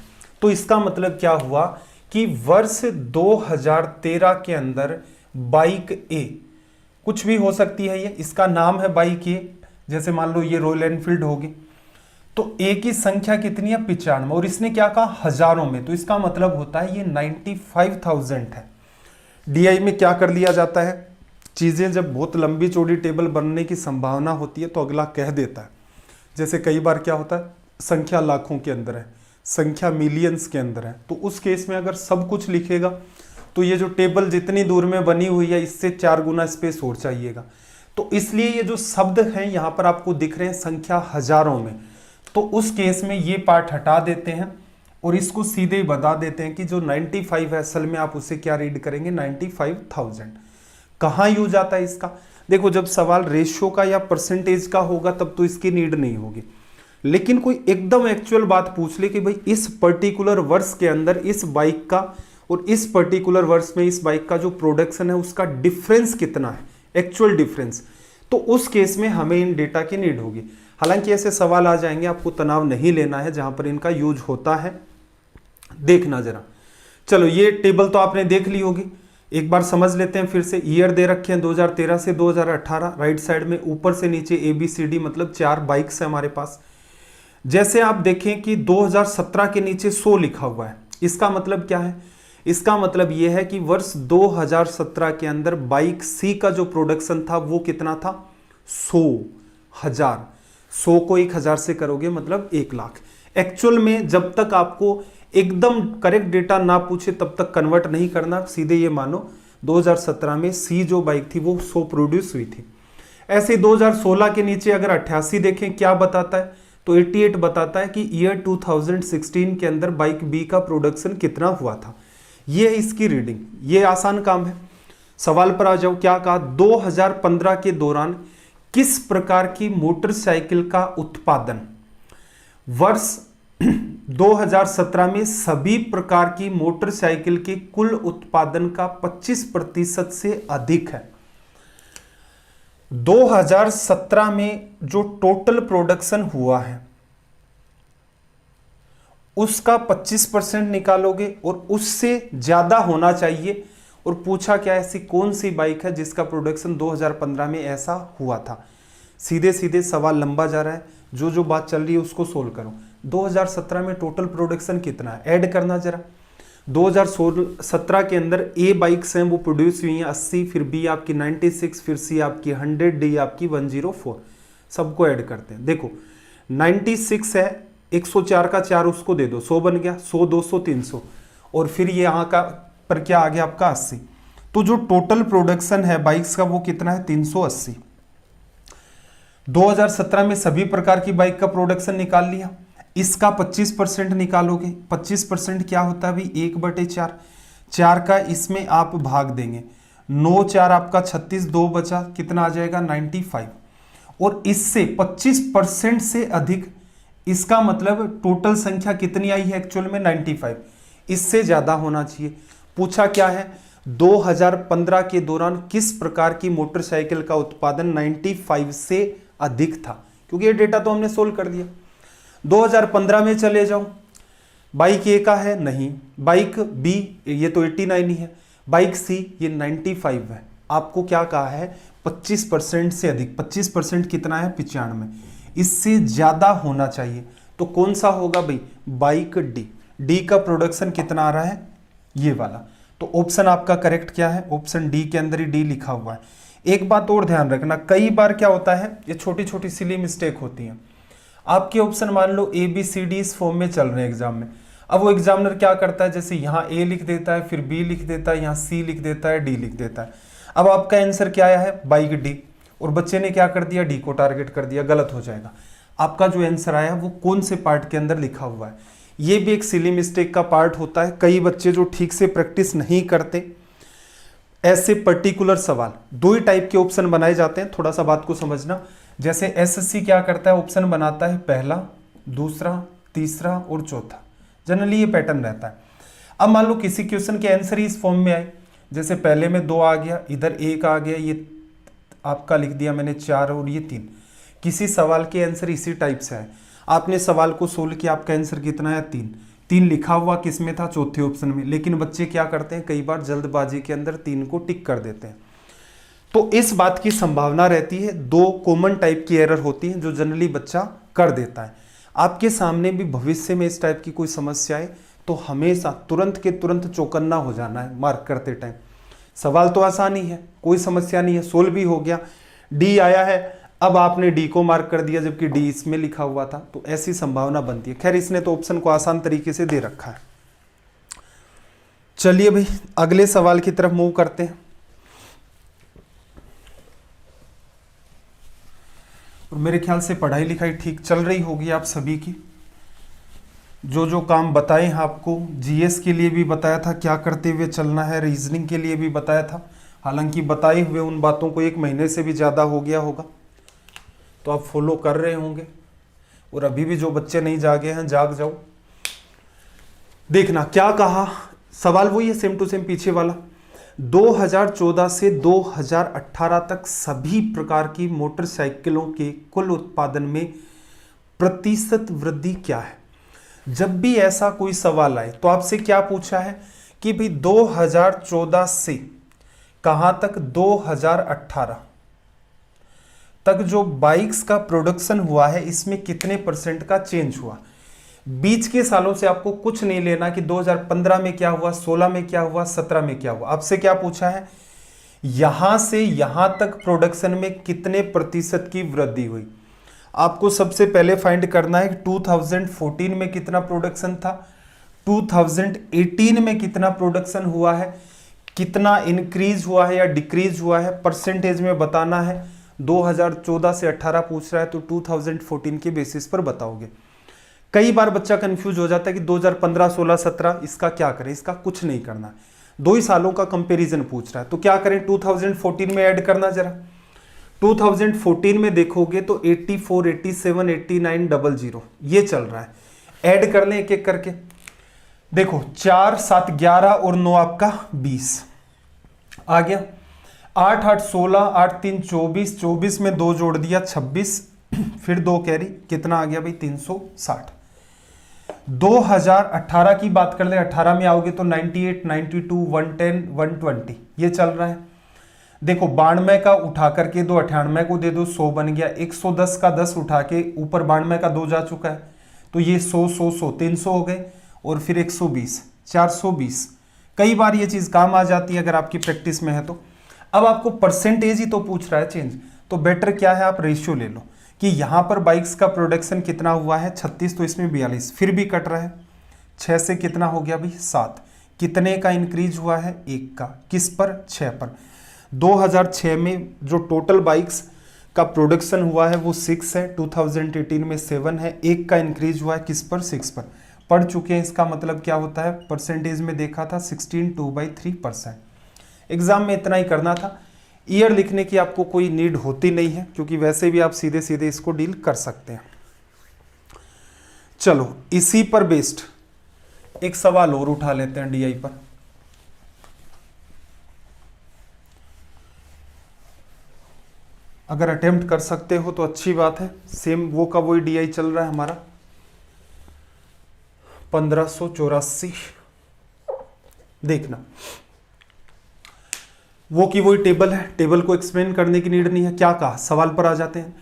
तो इसका मतलब क्या हुआ कि वर्ष 2013 के अंदर बाइक ए, कुछ भी हो सकती है ये, इसका नाम है बाइक ए, जैसे मान लो ये रॉयल एनफील्ड होगी, तो ए की संख्या कितनी है 95 और इसने क्या कहा हजारों में, तो इसका मतलब होता है ये 95,000 है। डीआई में क्या कर लिया जाता है, चीजें जब बहुत लंबी चौड़ी टेबल बनने की संभावना होती है तो अगला कह देता है। जैसे कई बार क्या होता है, संख्या लाखों के अंदर है, संख्या मिलियंस के अंदर है, तो उस केस में अगर सब कुछ लिखेगा तो ये जो टेबल जितनी दूर में बनी हुई है इससे 4 गुना स्पेस और चाहिएगा। तो इसलिए ये जो शब्द हैं यहां पर आपको दिख रहे हैं संख्या हजारों में, तो उस केस में ये पार्ट हटा देते हैं और इसको सीधे ही बता देते हैं कि जो 95 है असल में आप उसे क्या रीड करेंगे 95,000। कहां यूज आता है इसका, देखो जब सवाल रेशियो का या परसेंटेज का होगा तब तो इसकी नीड नहीं होगी, लेकिन कोई एकदम एक्चुअल बात पूछ ले कि भाई इस पर्टिकुलर वर्ष के अंदर इस बाइक का और इस पर्टिकुलर वर्ष में इस बाइक का जो प्रोडक्शन है उसका डिफरेंस कितना है, एक्चुअल डिफरेंस, तो उस केस में हमें इन डेटा की नीड होगी। हालांकि ऐसे सवाल आ जाएंगे, आपको तनाव नहीं लेना है जहां पर इनका यूज होता है, देखना जरा। चलो ये टेबल तो आपने देख ली होगी, एक बार समझ लेते हैं फिर से। ईयर दे रखे हैं 2013 से 2018, राइट साइड में ऊपर से नीचे ABCD मतलब 4 बाइक्स है हमारे पास। जैसे आप देखें कि 2017 के नीचे 100 लिखा हुआ है, इसका मतलब क्या है इसका मतलब यह है कि वर्ष 2017 के अंदर बाइक सी का जो प्रोडक्शन था वो कितना था, 100,000। 100 को 1000 से करोगे मतलब 1 लाख। एक्चुअल में जब तक आपको एकदम करेक्ट डेटा ना पूछे तब तक कन्वर्ट नहीं करना, सीधे ये मानो 2017 में सी जो बाइक थी वो 100 प्रोड्यूस हुई थी। ऐसे 2016 के नीचे अगर 88 देखें क्या बताता है, तो 88 बताता है कि ईयर 2016 के अंदर बाइक बी का प्रोडक्शन कितना हुआ था। ये है इसकी रीडिंग। ये आसान काम है। सवाल पर आ जाओ, क्या कहा, 2015 के दौरान किस प्रकार की मोटरसाइकिल का उत्पादन, वर्ष 2017 में सभी प्रकार की मोटरसाइकिल के कुल उत्पादन का 25% से अधिक है। 2017 में जो टोटल प्रोडक्शन हुआ है उसका 25% निकालोगे और उससे ज्यादा होना चाहिए। और पूछा क्या, ऐसी कौन सी बाइक है जिसका प्रोडक्शन 2015 में ऐसा हुआ था। सीधे सीधे सवाल लंबा जा रहा है, जो जो बात चल रही है उसको सोल्व करो। 2017 में टोटल प्रोडक्शन कितना है, ऐड करना जरा। 2017 के अंदर ए बाइक्स हैं वो प्रोड्यूस हुई हैं 80, फिर बी आपकी 96, फिर सी आपकी 100, डी आपकी 104। सबको ऐड करते हैं। देखो 96 है, 104 का 4 उसको दे दो, 100 बन गया, 100 200 300, और फिर ये यहाँ का पर क्या आ गया आपका 80। तो जो टोटल प्रोडक्शन है बाइक्स का वो कितना है, 380। 2017 में सभी प्रकार की बाइक का प्रोडक्शन निकाल लिया, इसका 25% निकालोगे। 25% क्या होता है भाई, 1/4। 4 का इसमें आप भाग देंगे, 9 4 आपका 36, 2 बचा, कितना आ जाएगा 95। और इससे 25% से अधिक, इसका मतलब टोटल संख्या कितनी आई है एक्चुअल में 95, इससे ज्यादा होना चाहिए। पूछा क्या है, 2015 के दौरान किस प्रकार की मोटरसाइकिल का उत्पादन 95 से अधिक था, क्योंकि ये डेटा तो हमने सोल्व कर दिया। 2015 में चले जाओ, बाइक ए का है नहीं, बाइक बी ये तो 89 ही है, बाइक सी ये 95 है। आपको क्या कहा है, 25% से अधिक। 25% कितना है, 95, इससे ज्यादा होना चाहिए। तो कौन सा होगा भाई, बाइक डी। डी का प्रोडक्शन कितना आ रहा है, ये वाला। तो ऑप्शन आपका करेक्ट क्या है, ऑप्शन डी के अंदर ही डी लिखा हुआ है। एक बात और ध्यान रखना, कई बार क्या होता है, ये छोटी छोटी सिली मिस्टेक होती है। आपके ऑप्शन मान लो ए बी सी डी इस फॉर्म में चल रहे हैं एग्जाम में, अब वो एग्जामिनर क्या करता है, जैसे यहाँ ए लिख देता है, फिर बी लिख देता है, यहाँ सी लिख देता है, डी लिख देता है। अब आपका आंसर क्या आया है, बाइक डी, और बच्चे ने क्या कर दिया, डी को टारगेट कर दिया, गलत हो जाएगा। आपका जो आंसर आया वो कौन से पार्ट के अंदर लिखा हुआ है, ये भी एक सिली मिस्टेक का पार्ट होता है। कई बच्चे जो ठीक से प्रैक्टिस नहीं करते, ऐसे पर्टिकुलर सवाल, दो ही टाइप के ऑप्शन बनाए जाते हैं, थोड़ा सा बात को समझना। जैसे एसएससी क्या करता है, ऑप्शन बनाता है पहला, दूसरा, तीसरा और चौथा, जनरली ये पैटर्न रहता है। अब मान लो किसी क्वेश्चन के आंसर ही इस फॉर्म में आए, जैसे पहले में 2 आ गया, इधर 1 आ गया, ये आपका लिख दिया मैंने 4 और ये 3। किसी सवाल के आंसर इसी टाइप से आए, आपने सवाल को सोल्व किया, आपका आंसर कितना है 3 लिखा हुआ किस में था, चौथे ऑप्शन में। लेकिन बच्चे क्या करते हैं, कई बार जल्दबाजी के अंदर 3 को टिक कर देते हैं। तो इस बात की संभावना रहती है, 2 कॉमन टाइप की एरर होती हैं जो जनरली बच्चा कर देता है। आपके सामने भी भविष्य में इस टाइप की कोई समस्या आए तो हमेशा तुरंत के तुरंत चौकन्ना हो जाना है मार्क करते टाइम। सवाल तो आसान ही है, कोई समस्या नहीं है, सोल्व भी हो गया, डी आया है, अब आपने डी को मार्क कर दिया जबकि डी इसमें लिखा हुआ था, तो ऐसी संभावना बनती है। खैर इसने तो ऑप्शन को आसान तरीके से दे रखा है। चलिए भाई अगले सवाल की तरफ मूव करते हैं। और मेरे ख्याल से पढ़ाई लिखाई ठीक चल रही होगी आप सभी की। जो जो काम बताए हैं आपको, जीएस के लिए भी बताया था क्या करते हुए चलना है, रीजनिंग के लिए भी बताया था। हालांकि बताए हुए उन बातों को 1 महीने से भी ज़्यादा हो गया होगा, तो आप फॉलो कर रहे होंगे। और अभी भी जो बच्चे नहीं जागे हैं जाग जाओ। देखना क्या कहा, सवाल वही है सेम टू सेम पीछे वाला। 2014 से 2018 तक सभी प्रकार की मोटरसाइकिलों के कुल उत्पादन में प्रतिशत वृद्धि क्या है। जब भी ऐसा कोई सवाल आए तो आपसे क्या पूछा है कि भाई 2014 से कहां तक, 2018 तक जो बाइक्स का प्रोडक्शन हुआ है इसमें कितने % का चेंज हुआ। बीच के सालों से आपको कुछ नहीं लेना कि 2015 में क्या हुआ, 16 में क्या हुआ, 17 में क्या हुआ। आपसे क्या पूछा है, यहां से यहां तक प्रोडक्शन में कितने प्रतिशत की वृद्धि हुई। आपको सबसे पहले फाइंड करना है कि 2014 में कितना प्रोडक्शन था, 2018 में कितना प्रोडक्शन हुआ है, कितना इंक्रीज हुआ है या डिक्रीज हुआ है, परसेंटेज में बताना है। 2014 से 18 पूछ रहा है तो 2014 के बेसिस पर बताओगे। कई बार बच्चा कंफ्यूज हो जाता है कि 2015, 16, 17 इसका क्या करें, इसका कुछ नहीं करना है, 2 ही सालों का कंपैरिजन पूछ रहा है। तो क्या करें, 2014 में ऐड करना जरा। 2014 में देखोगे तो 84, 87, 89, 00 ये चल रहा है। ऐड कर लें एक एक करके। देखो 4, 7, 11 और 9 आपका 20 आ गया। 8, 8, 16, 8, 3, 24, 24 में 2 जोड़ दिया 26, फिर 2 कैरी, कितना आ गया भाई 360। 2018 की बात कर ले, 18 में आओगे तो 98, 92, 110, 120 ये चल रहा है। देखो 92 का उठा करके 2 98 को दे दो, 100 बन गया। 110 का 10 उठा के ऊपर 92 का 2 जा चुका है, तो ये 100, 100, 100 300 हो गए, और फिर 120, 420। कई बार ये चीज काम आ जाती है अगर आपकी प्रैक्टिस में है तो। अब आपको परसेंटेज ही तो पूछ रहा है चेंज, तो बेटर क्या है, आप रेशियो ले लो कि यहां पर बाइक्स का प्रोडक्शन कितना हुआ है 36, तो इसमें 42, फिर भी कट रहा है। 6 से कितना हो गया भाई 7, कितने का इंक्रीज हुआ है 1 का, किस पर 6 पर। 2006 में जो टोटल बाइक्स का प्रोडक्शन हुआ है वो 6 है, 2018 में 7 है, 1 का इंक्रीज हुआ है किस पर, 6 पर। पढ़ चुके हैं, इसका मतलब क्या होता है, परसेंटेज में देखा था 16 2/3%। एग्जाम में इतना ही करना था, ईयर लिखने की आपको कोई नीड होती नहीं है क्योंकि वैसे भी आप सीधे सीधे इसको डील कर सकते हैं। चलो इसी पर बेस्ड एक सवाल और उठा लेते हैं डीआई पर। अगर अटेम्प्ट कर सकते हो तो अच्छी बात है। सेम वो का वही डीआई चल रहा है हमारा 1584। देखना वो की वही टेबल है, टेबल को एक्सप्लेन करने की नीड नहीं है। क्या कहा, सवाल पर आ जाते हैं।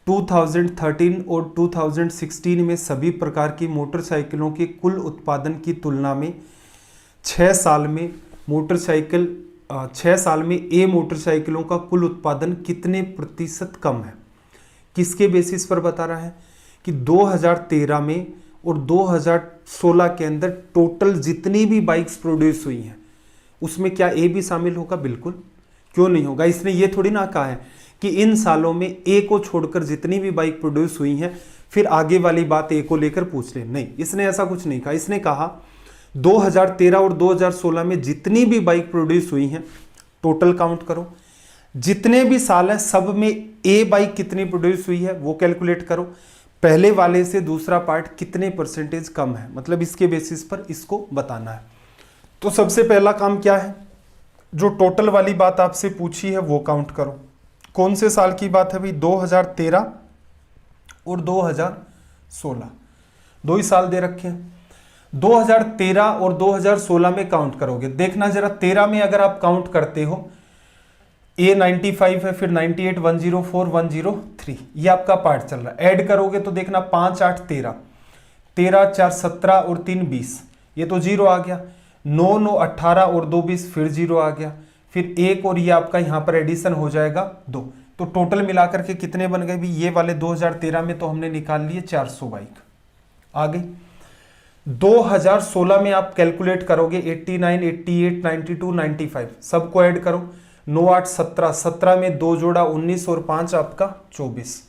2013 और 2016 में सभी प्रकार की मोटरसाइकिलों के कुल उत्पादन की तुलना में 6 साल में ए मोटरसाइकिलों का कुल उत्पादन कितने प्रतिशत कम है। किसके बेसिस पर बता रहा है कि 2013 में और 2016 के अंदर टोटल जितनी भी बाइक्स प्रोड्यूस हुई हैं उसमें क्या ए भी शामिल होगा, बिल्कुल क्यों नहीं होगा। इसने ये थोड़ी ना कहा है कि इन सालों में ए को छोड़कर जितनी भी बाइक प्रोड्यूस हुई हैं फिर आगे वाली बात ए को लेकर पूछ ले, नहीं, इसने ऐसा कुछ नहीं कहा। इसने कहा 2013 और 2016 में जितनी भी बाइक प्रोड्यूस हुई हैं टोटल काउंट करो, जितने भी साल हैं सब में ए बाइक कितनी प्रोड्यूस हुई है वो कैलकुलेट करो, पहले वाले से दूसरा पार्ट कितने परसेंटेज कम है, मतलब इसके बेसिस पर इसको बताना है। तो सबसे पहला काम क्या है, जो टोटल वाली बात आपसे पूछी है वो काउंट करो। कौन से साल की बात है भाई, 2013 और 2016, 2 ही साल दे रखे हैं। 2013 और 2016 में काउंट करोगे, देखना जरा 13 में अगर आप काउंट करते हो ए 95 है, फिर 98, 104, 103 ये आपका पार्ट चल रहा है। ऐड करोगे तो देखना 5, 8, 13, 13, 4, 17 और 3, 20, ये तो 0 आ गया। 9, 9, 18 और 2, 20, फिर 0 आ गया। फिर 1 और ये आपका यहां पर एडिशन हो जाएगा 2, तो टोटल मिलाकर के कितने बन गए भी, ये वाले 2013 में तो हमने निकाल लिए 400 बाइक आ गई। 2016 में आप कैलकुलेट करोगे 89, 88, 92, 95 सबको ऐड करो। 9, 8, 17, 17 में 2 जोड़ा 19 और 5 आपका 24,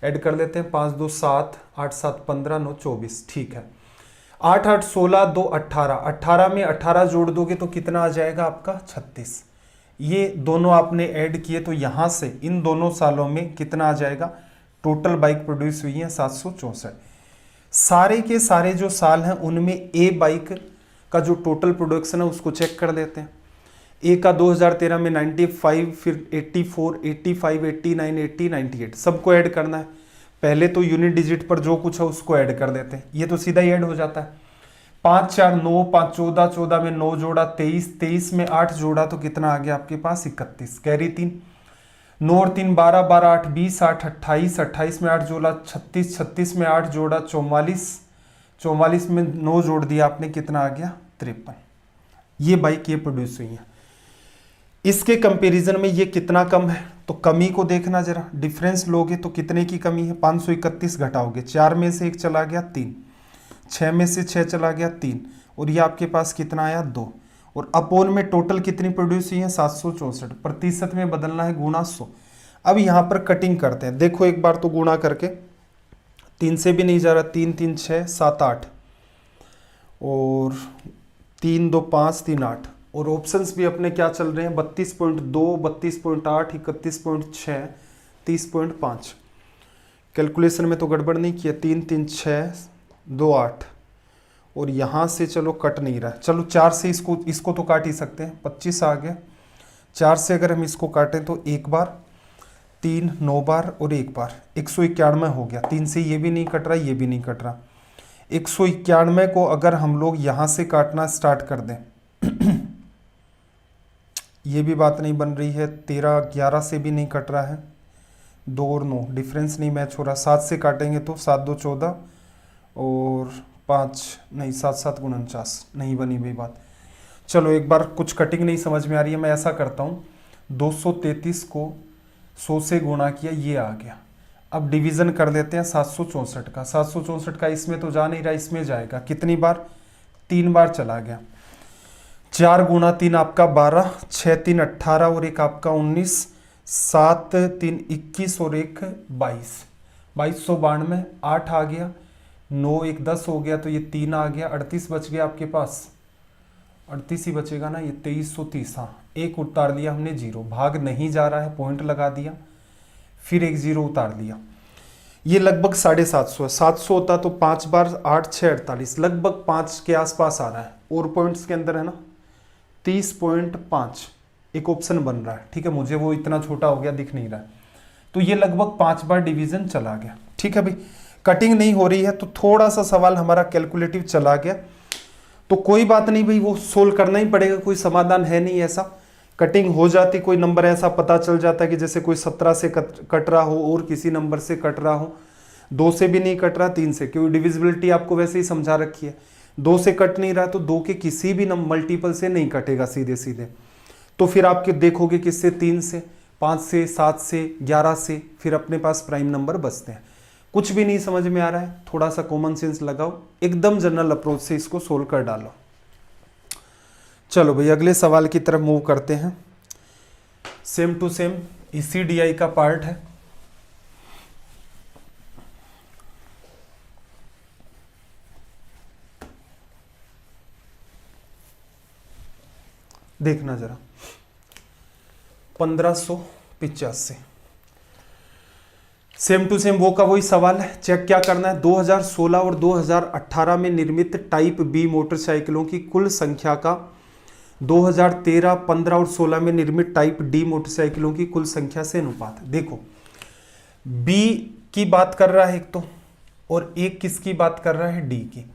ऐड कर लेते हैं। 5, 2, 7, 8, 7, 15, 9, 24, ठीक है। 8, 8, 16, 2, 18, 18 में 18 जोड़ दोगे तो कितना आ जाएगा आपका 36। ये दोनों आपने ऐड किए तो यहां से इन दोनों सालों में कितना आ जाएगा, टोटल बाइक प्रोड्यूस हुई है 764। सारे के सारे जो साल हैं उनमें ए बाइक का जो टोटल प्रोडक्शन है उसको चेक कर लेते हैं। ए का 2013 में 95, फिर 84, 85, 89, 80, 98 सबको ऐड करना है। पहले तो यूनिट डिजिट पर जो कुछ है उसको ऐड कर देते हैं, ये तो सीधा ही ऐड हो जाता है। 5, 4, 9, 5, 14, 14 में 9 जोड़ा 23, 23 में 8 जोड़ा तो कितना आ गया आपके पास 31, कैरी 3, 9 और 3, 12, 12, 8, 20, 8, 28, 28 में 8 जोड़ा 36, 36 में 8 जोड़ा 44, 44 में 9 जोड़ दिया आपने, कितना आ गया 53। ये बाइक ये प्रोड्यूस हुई है। इसके कंपैरिजन में ये कितना कम है, तो कमी को देखना जरा, डिफरेंस लोगे तो कितने की कमी है, 531 घटाओगे, 4 में से 1 चला गया 3, 6 में से 6 चला गया 3, और ये आपके पास कितना आया 2, और अपोन में टोटल कितनी प्रोड्यूस हुई है 764, प्रतिशत में बदलना है गुणा 100। अब यहाँ पर कटिंग करते हैं, देखो एक बार तो गुणा करके, 3 से भी नहीं जा रहा, 3 3 6 7 8, और 3 2 5 3 8, और ऑप्शंस भी अपने क्या चल रहे हैं 32.2, 32.8, 31.6, 30.5। कैलकुलेशन में तो गड़बड़ नहीं किया, 3 3 6 2 8, और यहाँ से चलो कट नहीं रहा, चलो 4 से इसको तो काट ही सकते हैं, 25 आ गया। 4 से अगर हम इसको काटें तो 1 बार, 3 9 बार और 1 बार, 191 हो गया। 3 से ये भी नहीं कट रहा, ये भी नहीं कट रहा। 191 को अगर हम लोग यहाँ से काटना स्टार्ट कर दें ये भी बात नहीं बन रही है। 13 11 से भी नहीं कट रहा है, 2 और 9 डिफरेंस नहीं मैच हो रहा। 7 से काटेंगे तो 7 2 14 और 5 नहीं, 7 7 49, नहीं बनी भाई बात। चलो एक बार कुछ कटिंग नहीं समझ में आ रही है, मैं ऐसा करता हूँ, 233 को 100 से गुणा किया, ये आ गया। अब डिवीज़न कर देते हैं 764 का। 764 का इसमें तो जा नहीं रहा, इसमें जाएगा कितनी बार, 3 बार चला गया। 4 गुणा 3 आपका 12, 6 3 18 और एक आपका 19, 7 3 21 और एक 22, 2292, 8 आ गया, 9 1 10 हो गया, तो ये 3 आ गया, 38 बच गया आपके पास, 38 ही बचेगा ना, ये 2330। हाँ, एक उतार लिया हमने 0, भाग नहीं जा रहा है, पॉइंट लगा दिया, फिर एक 0 उतार दिया। ये लगभग 750 है, 700 होता तो 5 बार 8 6 48, लगभग 5 के आसपास आ रहा है। और पॉइंट्स के अंदर है ना 30.5 एक ऑप्शन बन रहा है, ठीक है, मुझे वो इतना छोटा हो गया दिख नहीं रहा है, तो ये लगभग 5 बार डिवीजन चला गया। ठीक है भाई, कटिंग नहीं हो रही है तो थोड़ा सा सवाल हमारा कैलकुलेटिव चला गया, तो कोई बात नहीं भाई, वो सोल्व करना ही पड़ेगा, कोई समाधान है नहीं ऐसा। कटिंग हो जाती, कोई नंबर ऐसा पता चल जाता कि जैसे कोई 17 से कट रहा हो और किसी नंबर से कट रहा हो, 2 से भी नहीं कट रहा, 3 से, क्योंकि डिविजिबिलिटी आपको वैसे ही समझा रखी है, 2 से कट नहीं रहा तो 2 के किसी भी मल्टीपल से नहीं कटेगा सीधे सीधे। तो फिर आपके देखोगे किससे, 3 से, 5 से, 7 से, 11 से, फिर अपने पास प्राइम नंबर बचते हैं। कुछ भी नहीं समझ में आ रहा है, थोड़ा सा कॉमन सेंस लगाओ, एकदम जनरल अप्रोच से इसको सोल्व कर डालो। चलो भाई अगले सवाल की तरफ मूव करते हैं। सेम टू सेम ECDI का पार्ट है। देखना जरा, 1585 सेम टू सेम वो का वही सवाल है। चेक क्या करना है, 2016 और 2018 में निर्मित टाइप बी मोटरसाइकिलों की कुल संख्या का 2013, 15 और 16 में निर्मित टाइप डी मोटरसाइकिलों की कुल संख्या से अनुपात। देखो बी की बात कर रहा है एक तो, और एक किसकी बात कर रहा है, डी की।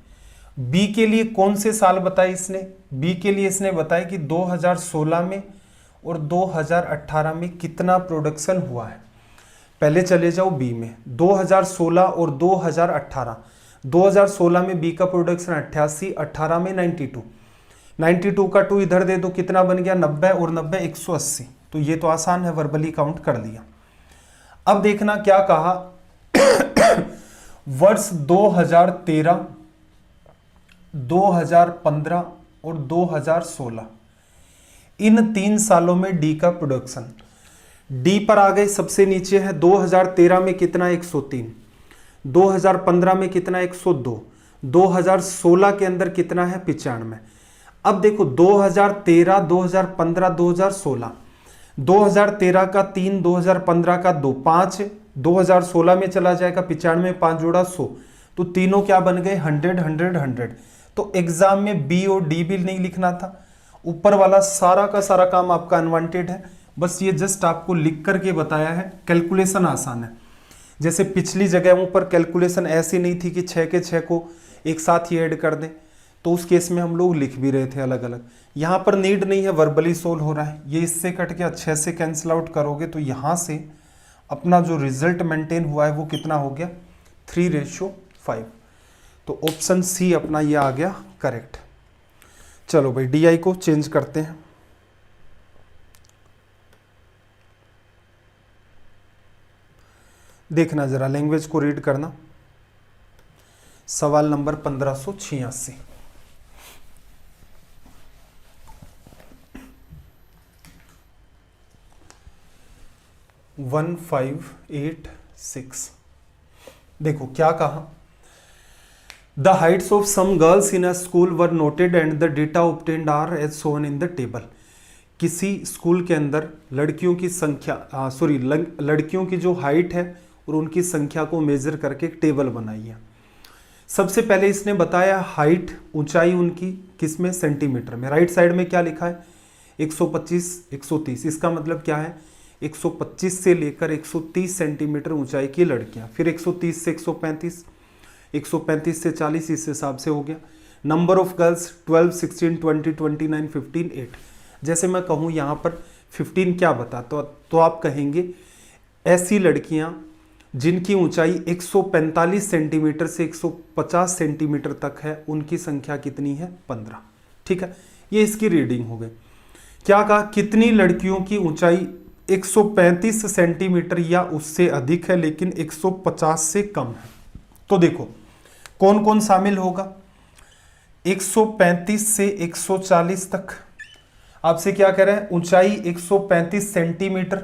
बी के लिए कौन से साल बताए इसने, बी के लिए इसने बताया कि 2016 में और 2018 में कितना प्रोडक्शन हुआ है। पहले चले जाओ बी में, 2016 और 2018। 2016 में बी का प्रोडक्शन 88, 18 में 92, 92 का 2 इधर दे दो, कितना बन गया 90, और 90 180। तो ये तो आसान है, वर्बली काउंट कर लिया। अब देखना क्या कहा वर्ष 2013, 2015 और 2016, इन 3 सालों में डी का प्रोडक्शन। डी पर आ गए, सबसे नीचे है 2013 में कितना 103, 2015 में कितना 102, 2016 के अंदर कितना है 95। अब देखो 2013, 2015, 2016, 2013 का 3, 2015 का 2, 5, 2016 में चला जाएगा 95, 5 जोड़ा 100, तो तीनों क्या बन गए 100, 100, 100। तो एग्जाम में बी और डी भी नहीं लिखना था, ऊपर वाला सारा का सारा काम आपका अनवांटेड है, बस ये जस्ट आपको लिख करके बताया है। कैलकुलेशन आसान है, जैसे पिछली जगहों पर कैलकुलेशन ऐसी नहीं थी कि 6 के 6 को एक साथ ही ऐड कर दें, तो उस केस में हम लोग लिख भी रहे थे अलग अलग। यहाँ पर नीड नहीं है, वर्बली सोल्व हो रहा है। ये इससे कट के 6 से कैंसिल आउट करोगे तो यहाँ से अपना जो रिजल्ट मेंटेन हुआ है वो कितना हो गया 3:5। तो ऑप्शन सी अपना ये आ गया करेक्ट। चलो भाई डी आई को चेंज करते हैं। देखना जरा, लैंग्वेज को रीड करना। सवाल नंबर 1586। वन 586। देखो क्या कहा, the heights of some girls in a school were noted and the data obtained are as shown in the table. किसी स्कूल के अंदर लड़कियों की संख्या लड़कियों की जो हाइट है और उनकी संख्या को मेजर करके एक टेबल बनाई है। सबसे पहले इसने बताया हाइट, ऊंचाई उनकी किसमें, सेंटीमीटर में। राइट साइड में क्या लिखा है, 125 130। इसका मतलब क्या है, 125 से लेकर 130 सेंटीमीटर ऊंचाई की लड़कियां। फिर 130 से 135, 135 से 40, इस हिसाब से हो गया। Number of girls 12, 16, 20, 29, 15, 8। जैसे मैं कहूँ यहाँ पर 15 क्या बता, तो आप कहेंगे ऐसी लड़कियाँ जिनकी ऊंचाई 145 सेंटीमीटर से 150 सेंटीमीटर तक है, उनकी संख्या कितनी है, 15। ठीक है, ये इसकी रीडिंग हो गई। क्या कहा, कितनी लड़कियों की ऊंचाई 135 सेंटीमीटर या उससे अधिक है लेकिन 150 से कम है। तो देखो कौन कौन शामिल होगा, 135 से 140 तक। आपसे क्या कह रहे हैं, ऊंचाई 135 सेंटीमीटर,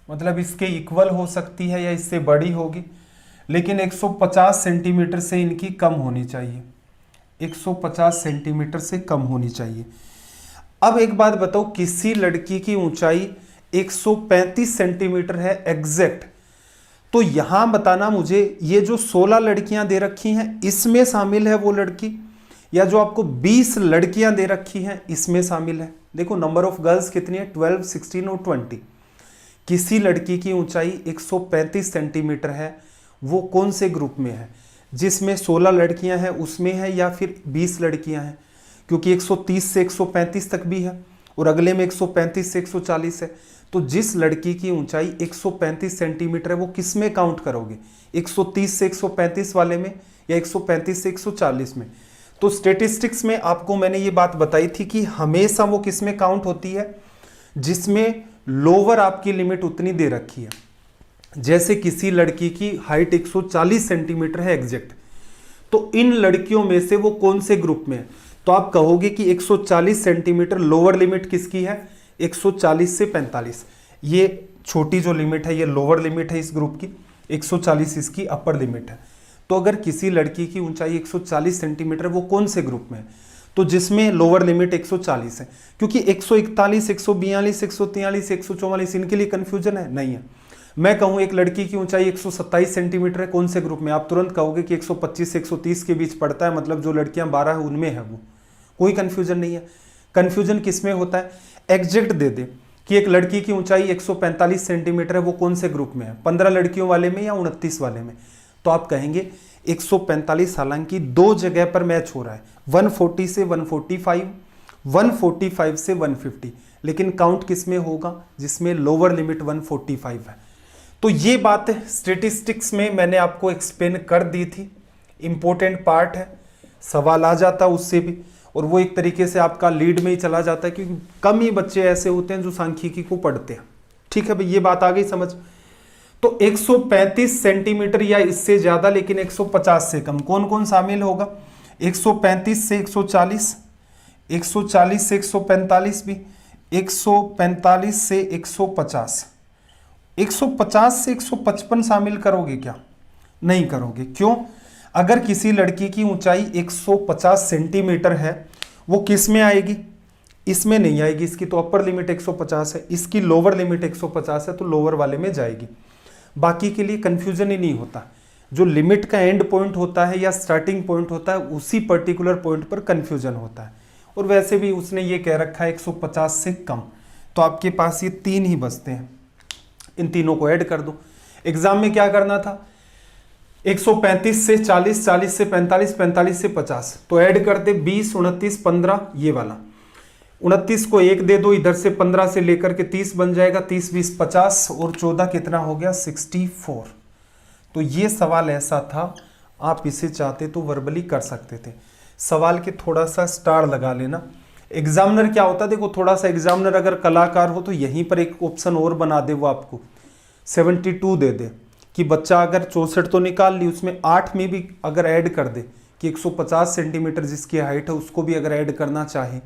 मतलब इसके इक्वल हो सकती है या इससे बड़ी होगी, लेकिन 150 सेंटीमीटर से इनकी कम होनी चाहिए, 150 सेंटीमीटर से कम होनी चाहिए। अब एक बात बताओ, किसी लड़की की ऊंचाई 135 सेंटीमीटर है एग्जैक्ट, तो यहां बताना मुझे ये जो 16 लड़कियां दे रखी हैं इसमें शामिल है वो लड़की, या जो आपको 20 लड़कियां दे रखी हैं इसमें शामिल है। देखो नंबर ऑफ गर्ल्स कितनी है, 12, 16 और 20। किसी लड़की की ऊंचाई 135 सेंटीमीटर है, वो कौन से ग्रुप में है, जिसमें 16 लड़कियां हैं उसमें है या फिर 20 लड़कियां हैं, क्योंकि 130 से 135 तक भी है और अगले में 135 से 140 है। तो जिस लड़की की ऊंचाई 135 सेंटीमीटर है वो किस में काउंट करोगे, 130 से 135 वाले में या 135 से 140 में। तो स्टेटिस्टिक्स में आपको मैंने ये बात बताई थी कि हमेशा वो किस में काउंट होती है, जिसमें लोअर आपकी लिमिट उतनी दे रखी है। जैसे किसी लड़की की हाइट 140 सेंटीमीटर है एग्जैक्ट, तो इन लड़कियों में से वो कौन से ग्रुप में है, तो आप कहोगे कि 140 सेंटीमीटर लोअर लिमिट किसकी है, 140 से 45। ये छोटी जो लिमिट है ये लोअर लिमिट है इस ग्रुप की, 140 इसकी अपर लिमिट है। तो अगर किसी लड़की की ऊंचाई 140 सेंटीमीटर वो कौन से ग्रुप में है, तो जिसमें लोअर लिमिट 140 है, क्योंकि 141, 142, 143, 144 इनके लिए कंफ्यूजन है, नहीं है। मैं कहूं एक लड़की की ऊंचाई 127 सेंटीमीटर है, कौन से ग्रुप में, आप तुरंत कहोगे कि 125 से 130 के बीच पड़ता है, मतलब जो लड़कियां 12 है उनमें है वो, कोई कंफ्यूजन नहीं है। कंफ्यूजन किसमें होता है, एग्जैक्ट दे दे कि एक लड़की की ऊंचाई 145 सेंटीमीटर है, वो कौन से ग्रुप में है, 15 लड़कियों वाले में या 29 वाले में, तो आप कहेंगे 145। हालांकि दो जगह पर मैच हो रहा है, 140 से 145, 145 से 150, लेकिन काउंट किस में होगा, जिसमें लोअर लिमिट 145 है। तो ये बात स्टेटिस्टिक्स में मैंने आपको एक्सप्लेन कर दी थी, इंपॉर्टेंट पार्ट है, सवाल आ जाता उससे भी, और वो एक तरीके से आपका लीड में ही चला जाता है, क्योंकि कम ही बच्चे ऐसे होते हैं जो सांख्यिकी को पढ़ते हैं। ठीक है भाई, ये बात आ गई समझ। तो 135 सेंटीमीटर या इससे ज्यादा लेकिन 150 से कम कौन कौन शामिल होगा, 135 से 140, 140 से 145 भी, 145 से 150, 150 से 155 शामिल करोगे क्या, नहीं करोगे। क्यों, अगर किसी लड़की की ऊंचाई 150 सेंटीमीटर है वो किस में आएगी, इसमें नहीं आएगी, इसकी तो अपर लिमिट 150 है, इसकी लोअर लिमिट 150 है, तो लोअर वाले में जाएगी। बाकी के लिए कंफ्यूजन ही नहीं होता, जो लिमिट का एंड पॉइंट होता है या स्टार्टिंग पॉइंट होता है उसी पर्टिकुलर पॉइंट पर कंफ्यूजन होता है। और वैसे भी उसने ये कह रखा है 150 से कम, तो आपके पास ये तीन ही बचते हैं, इन तीनों को ऐड कर दो। एग्जाम में क्या करना था, 135 से 40, 40 से 45, 45 से 50, तो ऐड कर दे 20, 29, 15, ये वाला 29 को 1 दे दो, इधर से 15 से लेकर के 30 बन जाएगा, 30, 20, 50 और 14 कितना हो गया, 64। तो ये सवाल ऐसा था, आप इसे चाहते तो वर्बली कर सकते थे। सवाल के थोड़ा सा स्टार लगा लेना। एग्जामिनर क्या होता है, देखो थोड़ा सा एग्जामिनर अगर कलाकार हो तो यहीं पर एक ऑप्शन और बना दे, वो आपको 72 दे दे कि बच्चा अगर 64 तो निकाल ली, उसमें 8 में भी अगर ऐड कर दे कि 150 सेंटीमीटर जिसकी हाइट है उसको भी अगर ऐड करना चाहे